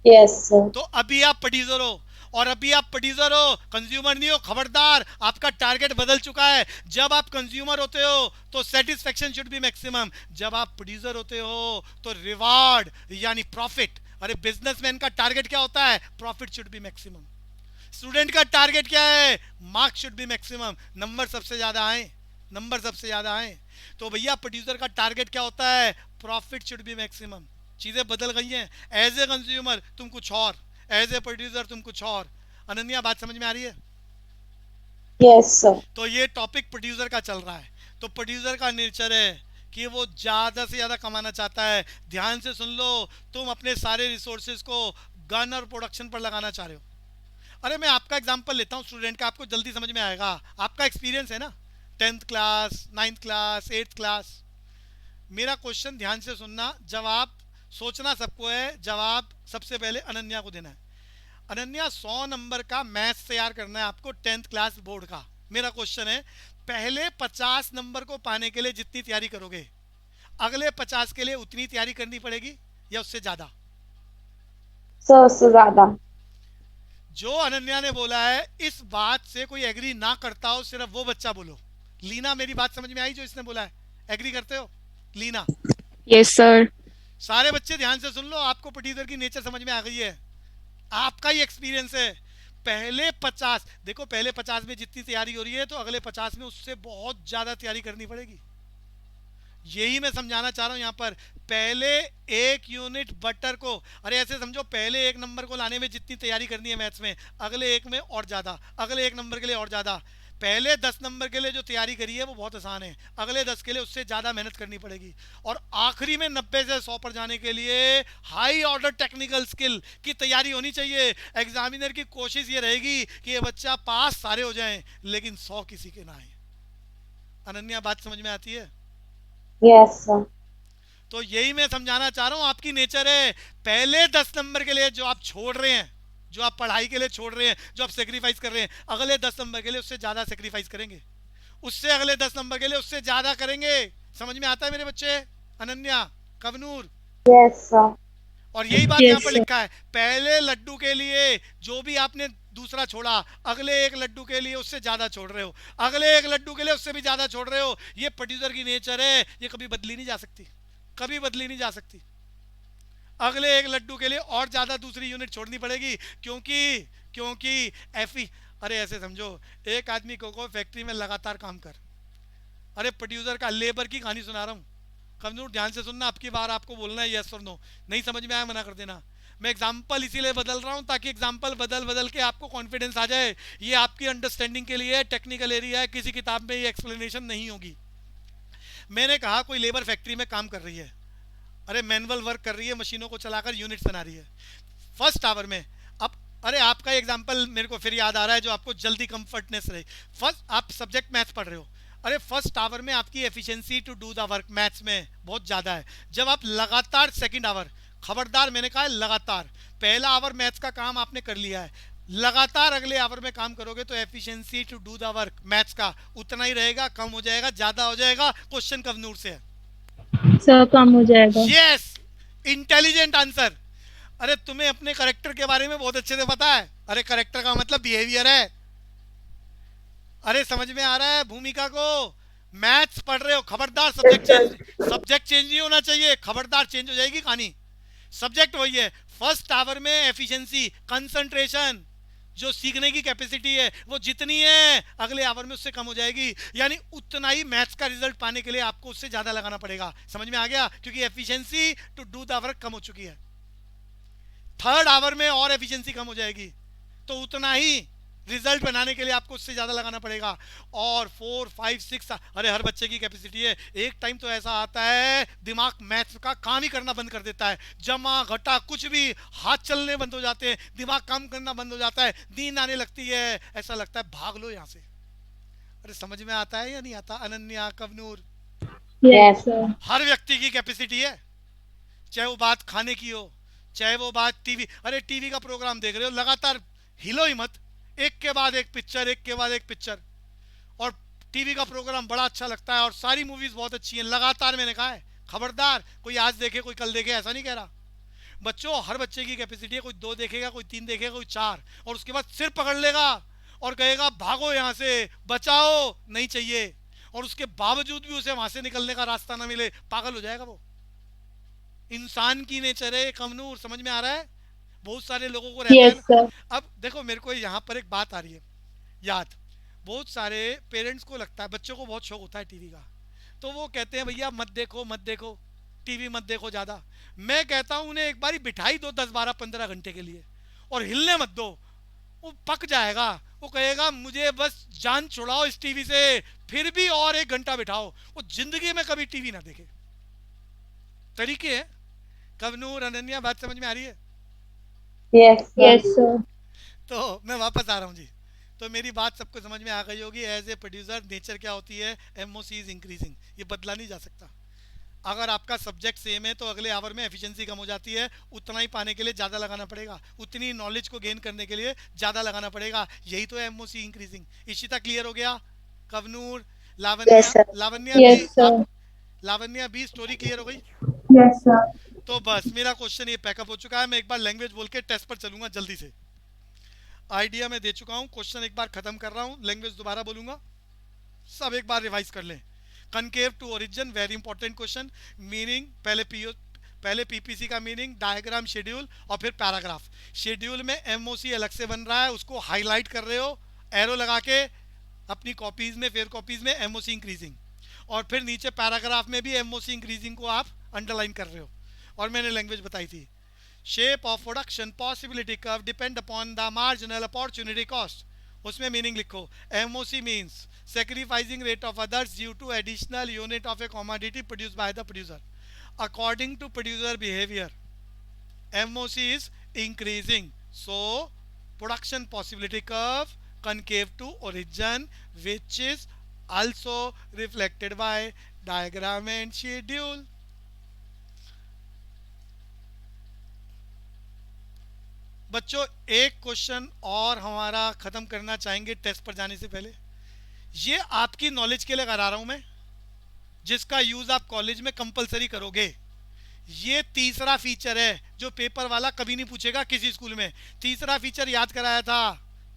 Yes, sir. तो अभी आप प्रोड्यूसर हो, और अभी आप प्रोड्यूसर हो, कंज्यूमर नहीं हो. खबरदार, आपका टारगेट बदल चुका है. जब आप कंज्यूमर होते हो तो सेटिस्फेक्शन शुड बी मैक्सिमम. जब आप प्रोड्यूसर होते हो तो रिवार्ड यानी प्रॉफिट. अरे बिजनेसमैन का टारगेट क्या होता है? Profit should be maximum. Student का टारगेट क्या है? Marks should be maximum. Number सबसे ज्यादा आए. तो भैया प्रोड्यूसर का टारगेट क्या होता है? Profit should be maximum. चीजें बदल गई हैं. एज ए कंज्यूमर तुम कुछ और, एज ए प्रोड्यूसर तुम कुछ और. अनन्या, बात समझ में आ रही है? Yes, sir. तो ये टॉपिक प्रोड्यूसर का चल रहा है. तो प्रोड्यूसर का नेचर है कि वो ज़्यादा से ज़्यादा कमाना चाहता है. ध्यान से सुन लो, तुम अपने सारे रिसोर्सेज को गन और प्रोडक्शन पर लगाना चाह रहे हो. अरे मैं आपका एग्जांपल लेता हूँ स्टूडेंट का, आपको जल्दी समझ में आएगा. आपका एक्सपीरियंस है ना, 10th class, 9th class, 8th class. मेरा क्वेश्चन ध्यान से सुनना, जवाब सोचना सबको है, जवाब सबसे पहले अनन्या को देना है. अनन्या, 100 नंबर का मैथ्स तैयार करना है आपको 10th क्लास बोर्ड का. मेरा क्वेश्चन है, पहले 50 नंबर को पाने के लिए जितनी तैयारी करोगे, अगले 50 के लिए उतनी तैयारी करनी पड़ेगी या उससे ज़्यादा? सौ से ज्यादा। जो अनन्या ने बोला है इस बात से कोई एग्री ना करता हो सिर्फ वो बच्चा बोलो। लीना, मेरी बात समझ में आई जो इसने बोला है? एग्री करते हो लीना? Yes sir. सारे बच्चे ध्यान से सुन लो, आपको प्रोड्यूसर की नेचर समझ में आ गई है, आपका ही एक्सपीरियंस है। पहले 50, देखो पहले 50 में जितनी तैयारी हो रही है तो अगले 50 में उससे बहुत ज्यादा तैयारी करनी पड़ेगी। यही मैं समझाना चाह रहा हूं यहाँ पर। पहले एक यूनिट बटर को, अरे ऐसे समझो, पहले एक नंबर को लाने में जितनी तैयारी करनी है मैथ्स में, अगले एक में और ज्यादा, अगले एक नंबर के लिए और ज्यादा। पहले 10 नंबर के लिए जो तैयारी करी है वो बहुत आसान है, अगले 10 के लिए उससे ज्यादा मेहनत करनी पड़ेगी। और आखिरी में 90 से 100 पर जाने के लिए हाई ऑर्डर टेक्निकल स्किल की तैयारी होनी चाहिए। एग्जामिनर की कोशिश ये रहेगी कि ये बच्चा पास सारे हो जाएं लेकिन 100 किसी के ना आए। अनन्या, बात समझ में आती है? Yes sir. तो यही मैं समझाना चाह रहा हूं, आपकी नेचर है। पहले 10 नंबर के लिए जो आप छोड़ रहे हैं, जो आप पढ़ाई के लिए छोड़ रहे हैं, जो आप सेक्रीफाइस कर रहे हैं, अगले 10 नंबर के लिए उससे ज्यादा सेक्रीफाइस करेंगे, उससे अगले 10 नंबर के लिए उससे ज्यादा करेंगे। समझ में आता है मेरे बच्चे? Ananya, कवनूर, yes sir. और यही बात Yes, यहाँ पर sir. लिखा है, पहले लड्डू के लिए जो भी आपने दूसरा छोड़ा, अगले एक लड्डू के लिए उससे ज्यादा छोड़ रहे हो, अगले एक लड्डू के लिए उससे भी ज्यादा छोड़ रहे हो। ये प्रोड्यूसर की नेचर है, ये कभी बदली नहीं जा सकती, कभी बदली नहीं जा सकती। अगले एक लड्डू के लिए और ज्यादा दूसरी यूनिट छोड़नी पड़ेगी, क्योंकि क्योंकि एफी, अरे ऐसे समझो, एक आदमी को फैक्ट्री में लगातार काम कर, अरे प्रोड्यूसर का लेबर की कहानी सुना रहा हूँ, कमजोर ध्यान से सुनना, आपकी बार आपको बोलना है यस और नो, नहीं समझ में आया मना कर देना। मैं एग्जाम्पल इसीलिए बदल रहा हूँ ताकि एग्जाम्पल बदल बदल के आपको कॉन्फिडेंस आ जाए। ये आपकी अंडरस्टैंडिंग के लिए टेक्निकल एरिया है, किसी किताब में ये एक्सप्लेनेशन नहीं होगी। मैंने कहा कोई लेबर फैक्ट्री में काम कर रही है, अरे मैनुअल वर्क कर रही है, मशीनों को चलाकर यूनिट्स बना रही है फर्स्ट आवर में। अब अरे आपका एग्जाम्पल मेरे को फिर याद आ रहा है जो आपको जल्दी कंफर्टनेस रहे। फर्स्ट आप सब्जेक्ट मैथ्स पढ़ रहे हो, अरे फर्स्ट आवर में आपकी efficiency to do the work maths में बहुत ज़्यादा है। जब आप लगातार सेकंड आवर, खबरदार मैंने कहा है लगातार, पहला आवर मैथ्स का काम आपने कर लिया है, लगातार अगले आवर में काम करोगे तो efficiency to do the work maths का उतना ही रहेगा, कम हो जाएगा, ज़्यादा हो जाएगा? क्वेश्चन कवनूर से है। सर कम हो जाएगा। Yes, intelligent answer. अरे तुम्हें अपने करेक्टर के बारे में बहुत अच्छे से पता है, अरे करेक्टर का मतलब बिहेवियर है, अरे समझ में आ रहा है भूमिका को? मैथ्स पढ़ रहे हो, खबरदार सब्जेक्ट चेंज नहीं होना चाहिए, खबरदार चेंज हो जाएगी कहानी। सब्जेक्ट वही है, फर्स्ट आवर में एफिशिएंसी, कंसंट्रेशन, जो सीखने की कैपेसिटी है वो जितनी है अगले आवर में उससे कम हो जाएगी, यानी उतना ही मैथ्स का रिजल्ट पाने के लिए आपको उससे ज्यादा लगाना पड़ेगा। समझ में आ गया? क्योंकि efficiency to do the work कम हो चुकी है, थर्ड आवर में और एफिशिएंसी कम हो जाएगी, तो उतना ही रिजल्ट बनाने के लिए आपको उससे ज़्यादा लगाना पड़ेगा। और 4, 5, 6, अरे हर बच्चे की कैपेसिटी है। एक टाइम तो ऐसा आता है दिमाग मैथ्स का काम ही करना बंद कर देता है, जमा घटा कुछ भी, हाथ चलने बंद हो जाते हैं, दिमाग काम करना बंद हो जाता है, नींद आने लगती है, ऐसा लगता है भाग लो यहाँ से। अरे समझ में आता है या नहीं आता? Ananya, कवनूर, yes sir. हर व्यक्ति की कैपेसिटी है, चाहे वो बात खाने की हो, चाहे वो बात टीवी, अरे टीवी का प्रोग्राम देख रहे हो, लगातार हिलो ही मत, एक के बाद एक पिक्चर, एक के बाद एक पिक्चर, और टीवी का प्रोग्राम बड़ा अच्छा लगता है और सारी मूवीज बहुत अच्छी हैं लगातार। मैंने कहा है खबरदार, कोई आज देखे कोई कल देखे, ऐसा नहीं कह रहा। बच्चों, हर बच्चे की कैपेसिटी है, कोई 2 देखेगा, कोई 3 देखेगा, कोई 4, और उसके बाद सिर पकड़ लेगा और कहेगा भागो यहाँ से, बचाओ, नहीं चाहिए, और उसके बावजूद भी उसे वहां से निकलने का रास्ता ना मिले, पागल हो जाएगा वो। इंसान की नेचर है कमनूर, समझ में आ रहा है? बहुत सारे लोगों को रहता यस है। सर। अब देखो, मेरे को यहाँ पर एक बात आ रही है याद, बहुत सारे पेरेंट्स को लगता है, बच्चों को बहुत शौक होता है टीवी का, तो वो कहते हैं भैया मत देखो मत देखो, टीवी मत देखो ज़्यादा। मैं कहता हूँ उन्हें एक बारी बिठाई दो 10, 12, 15 घंटे के लिए, और हिलने मत दो, वो पक जाएगा, वो कहेगा मुझे बस जान छुड़ाओ इस टीवी से, फिर भी और 1 घंटा बिठाओ, वो जिंदगी में कभी टीवी ना देखे। तरीके हैं। कवनूर, अनन्या, बात समझ में आ रही है? Yes yes sir. तो मैं वापस आ रहा हूँ जी, तो मेरी बात सबको समझ में आ गई होगी। एज ए प्रोड्यूसर नेचर क्या होती है, एमओसी इज इंक्रीजिंग, ये बदला नहीं जा सकता। अगर आपका सब्जेक्ट सेम है तो अगले आवर में एफिशिएंसी कम हो जाती है, उतना ही पाने के लिए ज़्यादा लगाना पड़ेगा, उतनी नॉलेज को गेन करने के लिए ज़्यादा लगाना पड़ेगा, यही तो है एमओसी इंक्रीजिंग। इशिता, क्लियर हो गया? Kavanur, Lavanya, Yes, sir. Lavanya yes भी, सर। लावण्या भी स्टोरी क्लियर हो गई? Yes, sir. तो बस मेरा क्वेश्चन ये पैकअप हो चुका है। मैं एक बार लैंग्वेज बोल के टेस्ट पर चलूंगा जल्दी से। आइडिया मैं दे चुका हूँ, क्वेश्चन एक बार खत्म कर रहा हूँ, लैंग्वेज दोबारा बोलूंगा, सब एक बार रिवाइज कर लें। Concave to origin, very important question. Meaning पहले पीपीसी का मीनिंग, डायग्राम, शेड्यूल और फिर पैराग्राफ। शेड्यूल में एमओसी अलग से बन रहा है, उसको हाईलाइट कर रहे हो एरो लगा के अपनी कॉपीज में, फेयर कॉपीज में एमओसी इंक्रीजिंग, और फिर नीचे पैराग्राफ में भी एमओसी इंक्रीजिंग को आप अंडरलाइन कर रहे हो। और मैंने लैंग्वेज बताई थी, shape of production possibility curve depend upon the marginal opportunity cost, उसमें मीनिंग लिखो। MOC means sacrificing rate of others due to additional unit of a commodity produced by the producer according to producer behavior. MOC is increasing, so production possibility curve concave to origin, which is also reflected by diagram and schedule. बच्चों एक क्वेश्चन और हमारा खत्म करना चाहेंगे टेस्ट पर जाने से पहले। ये आपकी नॉलेज के लिए करा रहा हूं मैं, जिसका यूज आप कॉलेज में कंपलसरी करोगे। ये तीसरा फीचर है जो पेपर वाला कभी नहीं पूछेगा किसी स्कूल में। तीसरा फीचर याद कराया था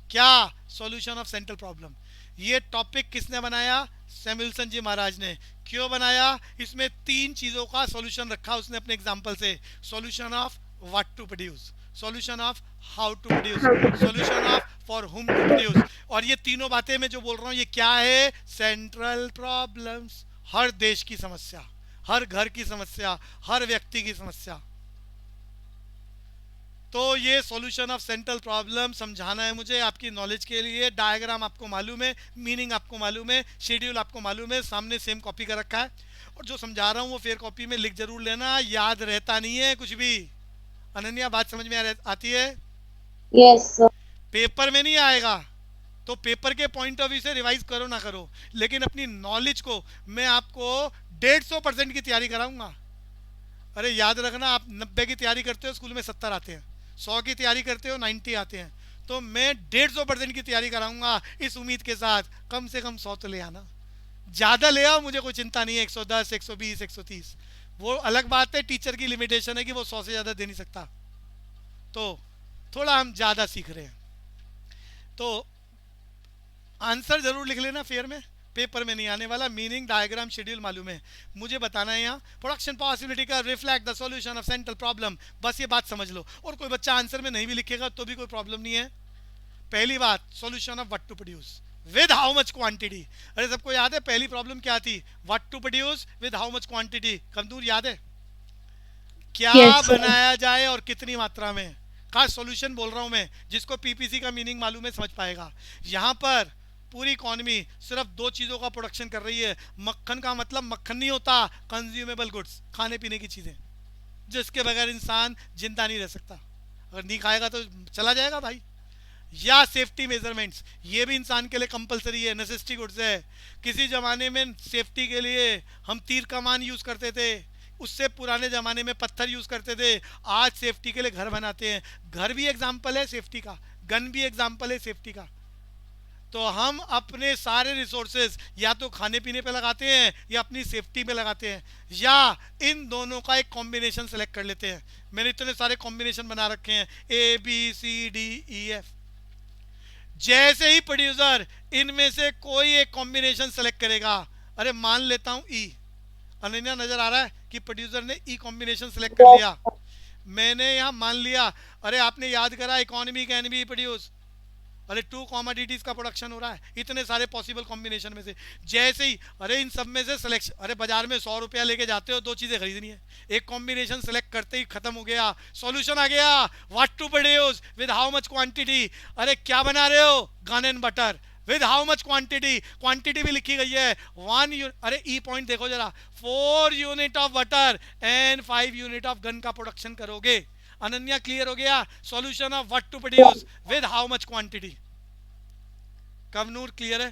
क्या? Solution of central problem. ये टॉपिक किसने बनाया? सैमुअलसन जी महाराज ने। क्यों बनाया? इसमें 3 चीजों का सॉल्यूशन रखा उसने अपने एग्जांपल से। Solution of what to produce, solution of how to produce, solution of for whom to produce. और ये तीनों बातें मैं जो बोल रहा हूँ ये क्या है? Central problems. हर देश की समस्या, हर घर की समस्या, हर व्यक्ति की समस्या। तो ये सॉल्यूशन ऑफ सेंट्रल प्रॉब्लम समझाना है मुझे आपकी नॉलेज के लिए। डायग्राम आपको मालूम है, मीनिंग आपको मालूम है, शेड्यूल आपको मालूम है, सामने सेम कॉपी का रखा है। और जो समझा रहा हूँ वो फेयर कॉपी में लिख जरूर लेना, याद रहता नहीं है कुछ भी। अनन्या बात समझ में आती है? Yes, sir. पेपर में नहीं आएगा तो पेपर के पॉइंट ऑफ व्यू से रिवाइज करो ना करो, लेकिन अपनी नॉलेज को मैं आपको 150% की तैयारी कराऊंगा। अरे याद रखना, आप 90 की तैयारी करते हो स्कूल में 70 आते हैं, 100 की तैयारी करते हो 90 आते हैं, तो मैं 150% की तैयारी कराऊंगा इस उम्मीद के साथ कम से कम 100 तो ले आना। ज़्यादा ले आओ, मुझे कोई चिंता नहीं है, 110, 120, 130, वो अलग बात है। टीचर की लिमिटेशन है कि वो 100 से ज़्यादा दे नहीं सकता, तो थोड़ा हम ज़्यादा सीख रहे हैं। तो आंसर ज़रूर लिख लेना फेयर में, पेपर में नहीं आने वाला। मीनिंग, डायग्राम, शेड्यूल मालूम है, मुझे बताना है यहाँ प्रोडक्शन पॉसिबिलिटी का reflect the solution of central problem. बस ये बात समझ लो। और कोई बच्चा आंसर में नहीं भी लिखेगा तो भी कोई प्रॉब्लम नहीं है। पहली बात, solution of what to produce with how much quantity. अरे सबको याद है पहली प्रॉब्लम क्या थी? What to produce with how much quantity. कमजोर याद है? क्या Yes, sir. बनाया जाए और कितनी मात्रा में का सॉल्यूशन बोल रहा हूं मैं। जिसको पीपीसी का मीनिंग मालूम है समझ पाएगा। यहाँ पर पूरी इकॉनमी सिर्फ 2 चीज़ों का प्रोडक्शन कर रही है। मक्खन का मतलब मक्खन नहीं होता, कंज्यूमेबल गुड्स, खाने पीने की चीज़ें, जिसके बगैर इंसान जिंदा नहीं रह सकता। अगर नहीं खाएगा तो चला जाएगा भाई। या सेफ्टी मेजरमेंट्स, ये भी इंसान के लिए कंपलसरी है, नेसेसिटी गुड्स है। किसी ज़माने में सेफ्टी के लिए हम तीर कमान यूज़ करते थे, उससे पुराने ज़माने में पत्थर यूज़ करते थे, आज सेफ्टी के लिए घर बनाते हैं। घर भी एग्जाम्पल है सेफ्टी का, गन भी एग्जाम्पल है सेफ्टी का। तो हम अपने सारे रिसोर्सेज या तो खाने पीने पे लगाते हैं या अपनी सेफ्टी पे लगाते हैं, या इन दोनों का एक कॉम्बिनेशन सेलेक्ट कर लेते हैं। मैंने इतने सारे कॉम्बिनेशन बना रखे हैं, ABCDEF। जैसे ही प्रोड्यूसर इनमें से कोई एक कॉम्बिनेशन सेलेक्ट करेगा, अरे मान लेता हूँ E, अनन्या नजर आ रहा है कि प्रोड्यूसर ने E कॉम्बिनेशन सेलेक्ट कर लिया। मैंने यहाँ मान लिया, अरे आपने याद करा इकोनॉमी कैन बी प्रोड्यूस, अरे 2 कॉमोडिटीज का प्रोडक्शन हो रहा है इतने सारे पॉसिबल कॉम्बिनेशन में से। जैसे ही अरे इन सब में से सिलेक्शन, अरे बाजार में 100 रुपया लेके जाते हो, 2 चीज़ें खरीदनी है, एक कॉम्बिनेशन सेलेक्ट करते ही खत्म हो गया, सॉल्यूशन आ गया। What to produce with how much quantity. अरे क्या बना रहे हो? Gun and butter with how much quantity. Quantity भी लिखी गई है 1 अरे ई पॉइंट देखो जरा, 4 unit of butter and 5 unit of gun का प्रोडक्शन करोगे। अनन्या क्लियर हो गया? Solution of what to produce with how much quantity. Kavanur clear है?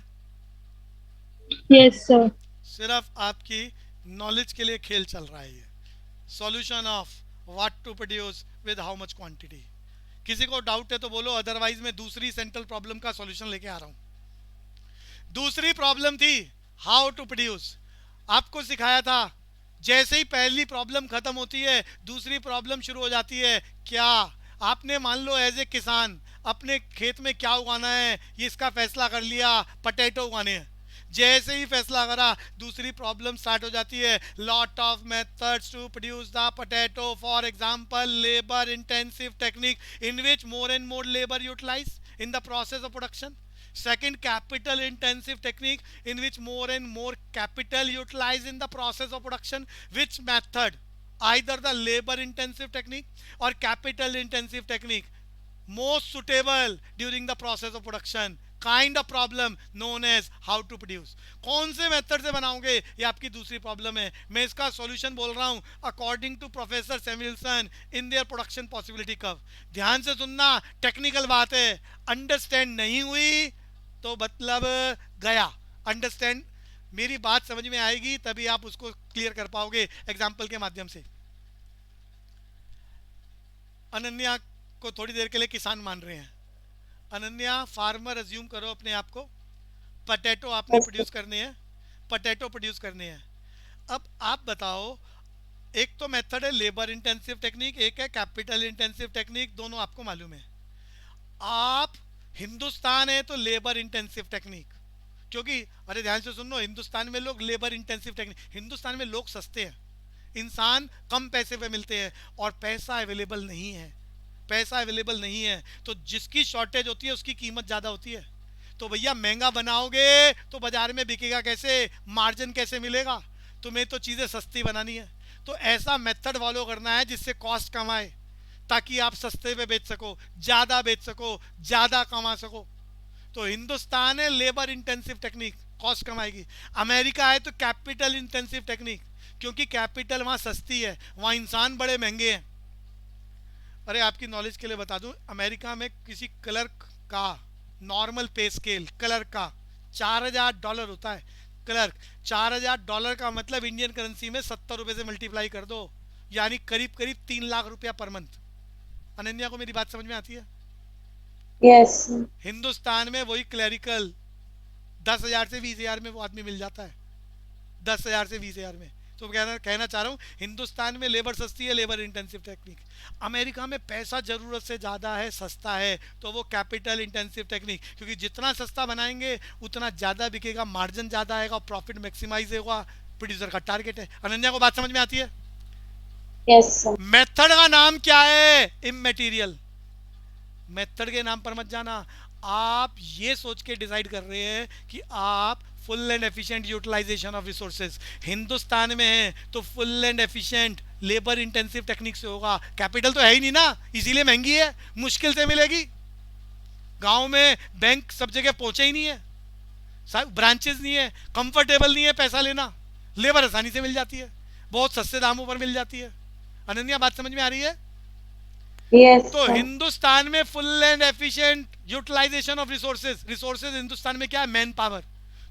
Yes, sir. सिर्फ आपकी नॉलेज के लिए खेल चल रहा है ये। Solution of what to produce with how much quantity. किसी को डाउट है तो बोलो, अदरवाइज मैं दूसरी सेंट्रल प्रॉब्लम का सॉल्यूशन लेके आ रहा हूं। दूसरी प्रॉब्लम थी हाउ टू प्रोड्यूस। आपको सिखाया था जैसे ही पहली प्रॉब्लम खत्म होती है दूसरी प्रॉब्लम शुरू हो जाती है। क्या? आपने मान लो एज ए किसान अपने खेत में क्या उगाना है ये इसका फैसला कर लिया, पटेटो उगाने हैं। जैसे ही फैसला करा दूसरी प्रॉब्लम स्टार्ट हो जाती है। Lot of methods to produce the potato, for example labour intensive technique in which more and more labour utilise in the process of production. Second, capital intensive technique in which more and more capital utilized in the process of production. Which method, either the labor intensive technique or capital intensive technique, most suitable during the process of production? Kind of problem known as how to produce. कौन से मेथड से बनाओगे ये आपकी दूसरी प्रॉब्लम है। मैं इसका सॉल्यूशन बोल रहा हूं according to professor Samuelson in their production possibility curve. ध्यान से सुनना, टेक्निकल बात है, अंडरस्टैंड नहीं हुई तो मतलब गया। अंडरस्टैंड, मेरी बात समझ में आएगी तभी आप उसको क्लियर कर पाओगे एग्जाम्पल के माध्यम से। अनन्या को थोड़ी देर के लिए किसान मान रहे हैं। अनन्या फार्मर अज्यूम करो अपने आप को, पोटैटो आपने प्रोड्यूस करने हैं, पोटैटो प्रोड्यूस करने हैं। अब आप बताओ, एक तो मेथड है लेबर इंटेंसिव टेक्निक, एक है कैपिटल इंटेंसिव टेक्निक, दोनों आपको मालूम है। आप हिंदुस्तान है तो लेबर इंटेंसिव टेक्निक, क्योंकि अरे ध्यान से सुनो, हिंदुस्तान में लोग लेबर इंटेंसिव टेक्निक, हिंदुस्तान में लोग सस्ते हैं, इंसान कम पैसे पे मिलते हैं और पैसा अवेलेबल नहीं है। पैसा अवेलेबल नहीं है तो जिसकी शॉर्टेज होती है उसकी कीमत ज़्यादा होती है। तो भैया महंगा बनाओगे तो बाजार में बिकेगा कैसे, मार्जिन कैसे मिलेगा? तुम्हें तो चीज़ें सस्ती बनानी है। तो ऐसा मेथड फॉलो करना है जिससे कॉस्ट कम आए, ताकि आप सस्ते पे बेच सको, ज़्यादा बेच सको, ज़्यादा कमा सको। तो हिंदुस्तान है लेबर इंटेंसिव टेक्निक, कॉस्ट कमाएगी। अमेरिका है तो कैपिटल इंटेंसिव टेक्निक, क्योंकि कैपिटल वहाँ सस्ती है, वहाँ इंसान बड़े महंगे हैं। अरे आपकी नॉलेज के लिए बता दूं, अमेरिका में किसी क्लर्क का नॉर्मल पे स्केल क्लर्क का $4000 होता है। क्लर्क, $4000 का मतलब इंडियन करेंसी में 70 रुपये से मल्टीप्लाई कर दो, यानी करीब करीब 3 लाख रुपया पर मंथ। अनन्या को मेरी बात समझ में आती है? Yes. हिंदुस्तान में वही क्लरिकल 10,000 से 20,000 में वो आदमी मिल जाता है, 10,000 से 20,000 में। तो कहना चाह रहा हूँ हिंदुस्तान में लेबर सस्ती है, लेबर इंटेंसिव टेक्निक। अमेरिका में पैसा ज़रूरत से ज़्यादा है, सस्ता है, तो वो कैपिटल इंटेंसिव टेक्निक, क्योंकि जितना सस्ता बनाएंगे उतना ज़्यादा बिकेगा, मार्जिन ज़्यादा आएगा, प्रॉफिट मैक्सिमाइज होगा, प्रोड्यूसर का टारगेट है। अनन्या को बात समझ में आती है? Yes, sir. मेथड का नाम क्या है? इमैटेरियल। मेथड के नाम पर मत जाना, आप ये सोच के डिसाइड कर रहे हैं कि आप full and efficient utilisation of resources Hindustan में है तो full and efficient labour intensive technique से होगा। कैपिटल तो है ही नहीं ना, इसीलिए महंगी है, मुश्किल से मिलेगी। गांव में बैंक सब जगह पहुंचे ही नहीं है, ब्रांचेस नहीं है, कंफर्टेबल नहीं है पैसा लेना, लेबर आसानी से मिल जाती है, बहुत सस्ते दामों पर मिल जाती है। अनन्या बात समझ में आ रही है? Yes, तो sir. हिंदुस्तान में full and efficient utilisation of resources, resources Hindustan में क्या है? मैन पावर,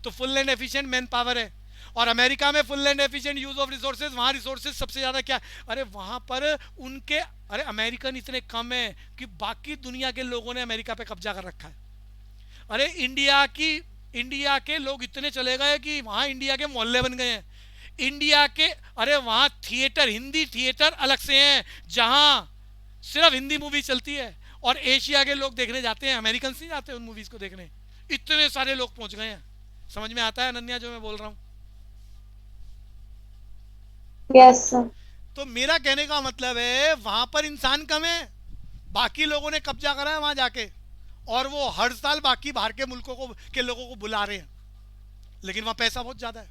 तो full and efficient man power है। और अमेरिका में full and efficient use of resources, वहाँ रिसोर्सेज सबसे ज़्यादा क्या? अरे वहाँ पर उनके, अरे अमेरिकन इतने कम है कि बाकी दुनिया के लोगों ने अमेरिका पे कब्जा कर रखा है। अरे इंडिया के लोग इतने चले गए कि वहाँ इंडिया के मोहल्ले बन गए हैं। इंडिया के, अरे वहाँ थिएटर, हिंदी थिएटर अलग से हैं जहाँ सिर्फ हिंदी मूवी चलती है, और एशिया के लोग देखने जाते हैं, अमेरिकन नहीं जाते उन मूवीज को देखने। इतने सारे लोग पहुंच गए हैं। समझ में आता है अनन्या जो मैं बोल रहा हूँ? Yes, sir. तो मेरा कहने का मतलब है वहां पर इंसान कम है, बाकी लोगों ने कब्जा करा है वहां जाके, और वो हर साल बाकी बाहर के मुल्कों को के लोगों को बुला रहे हैं, लेकिन वहाँ पैसा बहुत ज़्यादा है,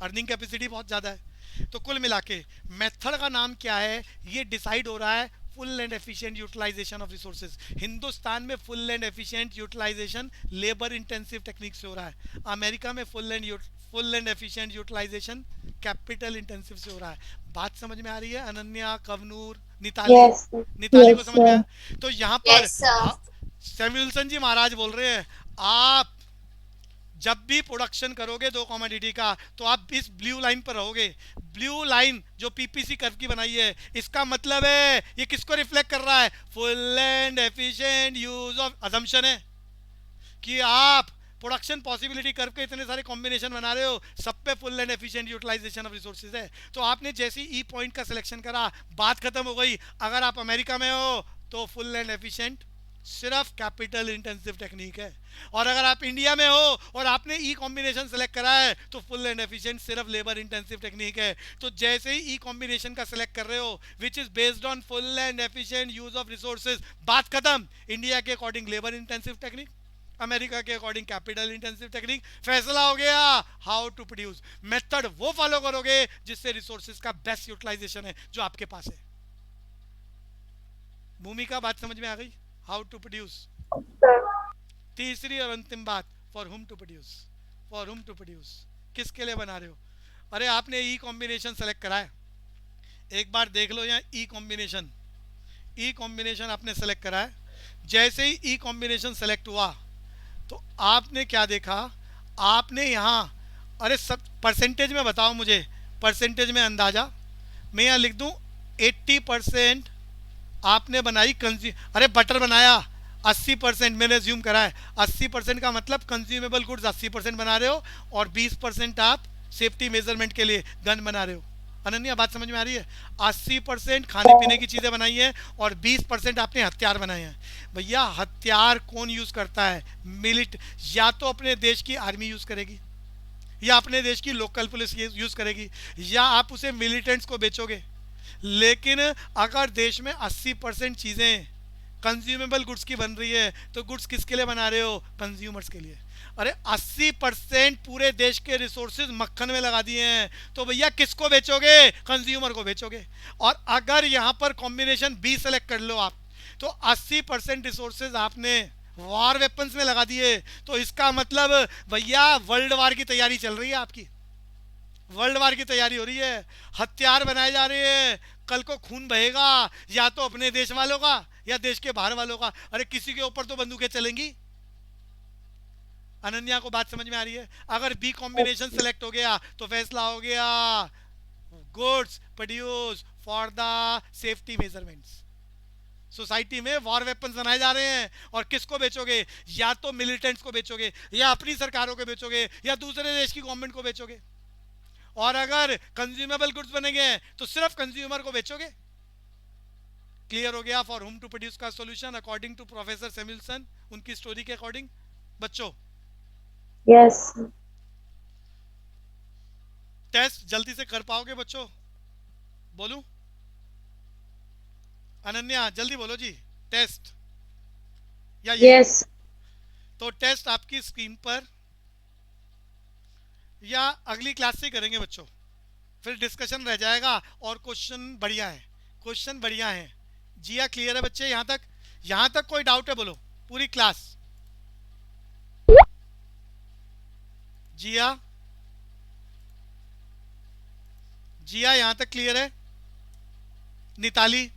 अर्निंग कैपेसिटी बहुत ज़्यादा है। तो कुल मिला के मेथड का नाम क्या है ये डिसाइड हो रहा है full and efficient utilisation of resources. Hindustan में full and efficient utilization labour intensive technique से हो रहा है, अमेरिका में full and efficient utilization capital intensive से हो रहा है। बात समझ में आ रही है अनन्या, कवनूर, निताली? Yes, sir. निताली को Yes, समझ में sir. आया? तो यहाँ पर सैमुअल्सन जी महाराज बोल रहे हैं, आप जब भी प्रोडक्शन करोगे दो कमोडिटी का तो आप इस ब्लू लाइन पर रहोगे। ब्लू लाइन जो पीपीसी कर्व की बनाई है, इसका मतलब है ये किसको रिफ्लेक्ट कर रहा है? Full and efficient use of. Assumption है कि आप प्रोडक्शन पॉसिबिलिटी कर्व के इतने सारे कॉम्बिनेशन बना रहे हो, सब पे full and efficient utilisation of resources है। तो आपने जैसे ई पॉइंट का सिलेक्शन करा, बात खत्म हो गई। अगर आप अमेरिका में हो तो फुल एंड एफिशिएंट सिर्फ कैपिटल इंटेंसिव टेक्निक है, और अगर आप इंडिया में हो और आपने ई कॉम्बिनेशन सेलेक्ट करा है तो फुल एंड एफिशिएंट सिर्फ लेबर इंटेंसिव टेक्निक है। तो जैसे ही ई कॉम्बिनेशन का सेलेक्ट कर रहे हो which is based on full and efficient use of resources, बात खत्म। इंडिया के according labour intensive technique, America के अकॉर्डिंग कैपिटल इंटेंसिव टेक्निक, फैसला हो गया। हाउ टू प्रोड्यूस, मेथड वो फॉलो करोगे जिससे रिसोर्सेज का बेस्ट यूटिलाइजेशन है जो आपके पास है। भूमिका बात समझ में आ गई? How to produce. तीसरी और अंतिम बात, for whom to produce. For whom to produce, किसके लिए बना रहे हो? अरे आपने ई कॉम्बिनेशन सेलेक्ट करा है, एक बार देख लो यहाँ ई कॉम्बिनेशन। ई कॉम्बिनेशन आपने सेलेक्ट करा है, जैसे ही ई कॉम्बिनेशन सेलेक्ट हुआ तो आपने क्या देखा, आपने यहाँ, अरे सब परसेंटेज में बताओ मुझे, परसेंटेज में अंदाजा मैं यहाँ लिख दूँ 80% आपने बनाई अरे बटर बनाया 80%, मैंने अज्यूम करा है 80% का मतलब कंज्यूमेबल गुड्स 80% बना रहे हो, और 20% आप सेफ्टी मेजरमेंट के लिए गन बना रहे हो। अनन्या बात समझ में आ रही है? 80% खाने पीने की चीज़ें बनाई है और 20% आपने हथियार बनाए हैं। भैया हथियार कौन यूज़ करता है? या तो अपने देश की आर्मी यूज़ करेगी, या अपने देश की लोकल पुलिस यूज़ करेगी, या आप उसे मिलिटेंट्स को बेचोगे। लेकिन अगर देश में 80% चीज़ें कंज्यूमेबल गुड्स की बन रही है तो गुड्स किसके लिए बना रहे हो? कंज्यूमर्स के लिए। अरे 80% पूरे देश के रिसोर्सेज मक्खन में लगा दिए हैं, तो भैया किसको बेचोगे? कंज्यूमर को बेचोगे। और अगर यहाँ पर कॉम्बिनेशन बी सेलेक्ट कर लो आप, तो 80% रिसोर्सेज आपने वॉर वेपन्स में लगा दिए, तो इसका मतलब भैया वर्ल्ड वार की तैयारी चल रही है आपकी, वर्ल्ड वार की तैयारी हो रही है, हथियार बनाए जा रहे हैं। कल को खून बहेगा या तो अपने देश वालों का या देश के बाहर वालों का। अरे किसी के ऊपर तो बंदूकें चलेंगी। अनन्या को बात समझ में आ रही है? अगर बी कॉम्बिनेशन सेलेक्ट हो गया तो फैसला हो गया, goods produce for the safety measurements. Society में वॉर वेपन्स बनाए जा रहे हैं, और किसको बेचोगे? या तो मिलिटेंट्स को बेचोगे, या अपनी सरकारों को बेचोगे, या दूसरे देश की गवर्नमेंट को बेचोगे। और अगर कंज्यूमेबल गुड्स बनेंगे तो सिर्फ कंज्यूमर को बेचोगे। क्लियर हो गया? फॉर हुम टू प्रोड्यूस का solution according to professor Samuelson, उनकी स्टोरी के अकॉर्डिंग। बच्चों Yes. टेस्ट जल्दी से कर पाओगे बच्चों? बोलूं? अनन्या जल्दी बोलो जी, टेस्ट या ये? Yes. तो टेस्ट आपकी स्क्रीन पर या अगली क्लास से करेंगे बच्चों, फिर डिस्कशन रह जाएगा। और क्वेश्चन बढ़िया है, क्वेश्चन बढ़िया है। जिया क्लियर है बच्चे? यहाँ तक, यहाँ तक कोई डाउट है? बोलो पूरी क्लास। जिया, जिया यहाँ तक क्लियर है? निताली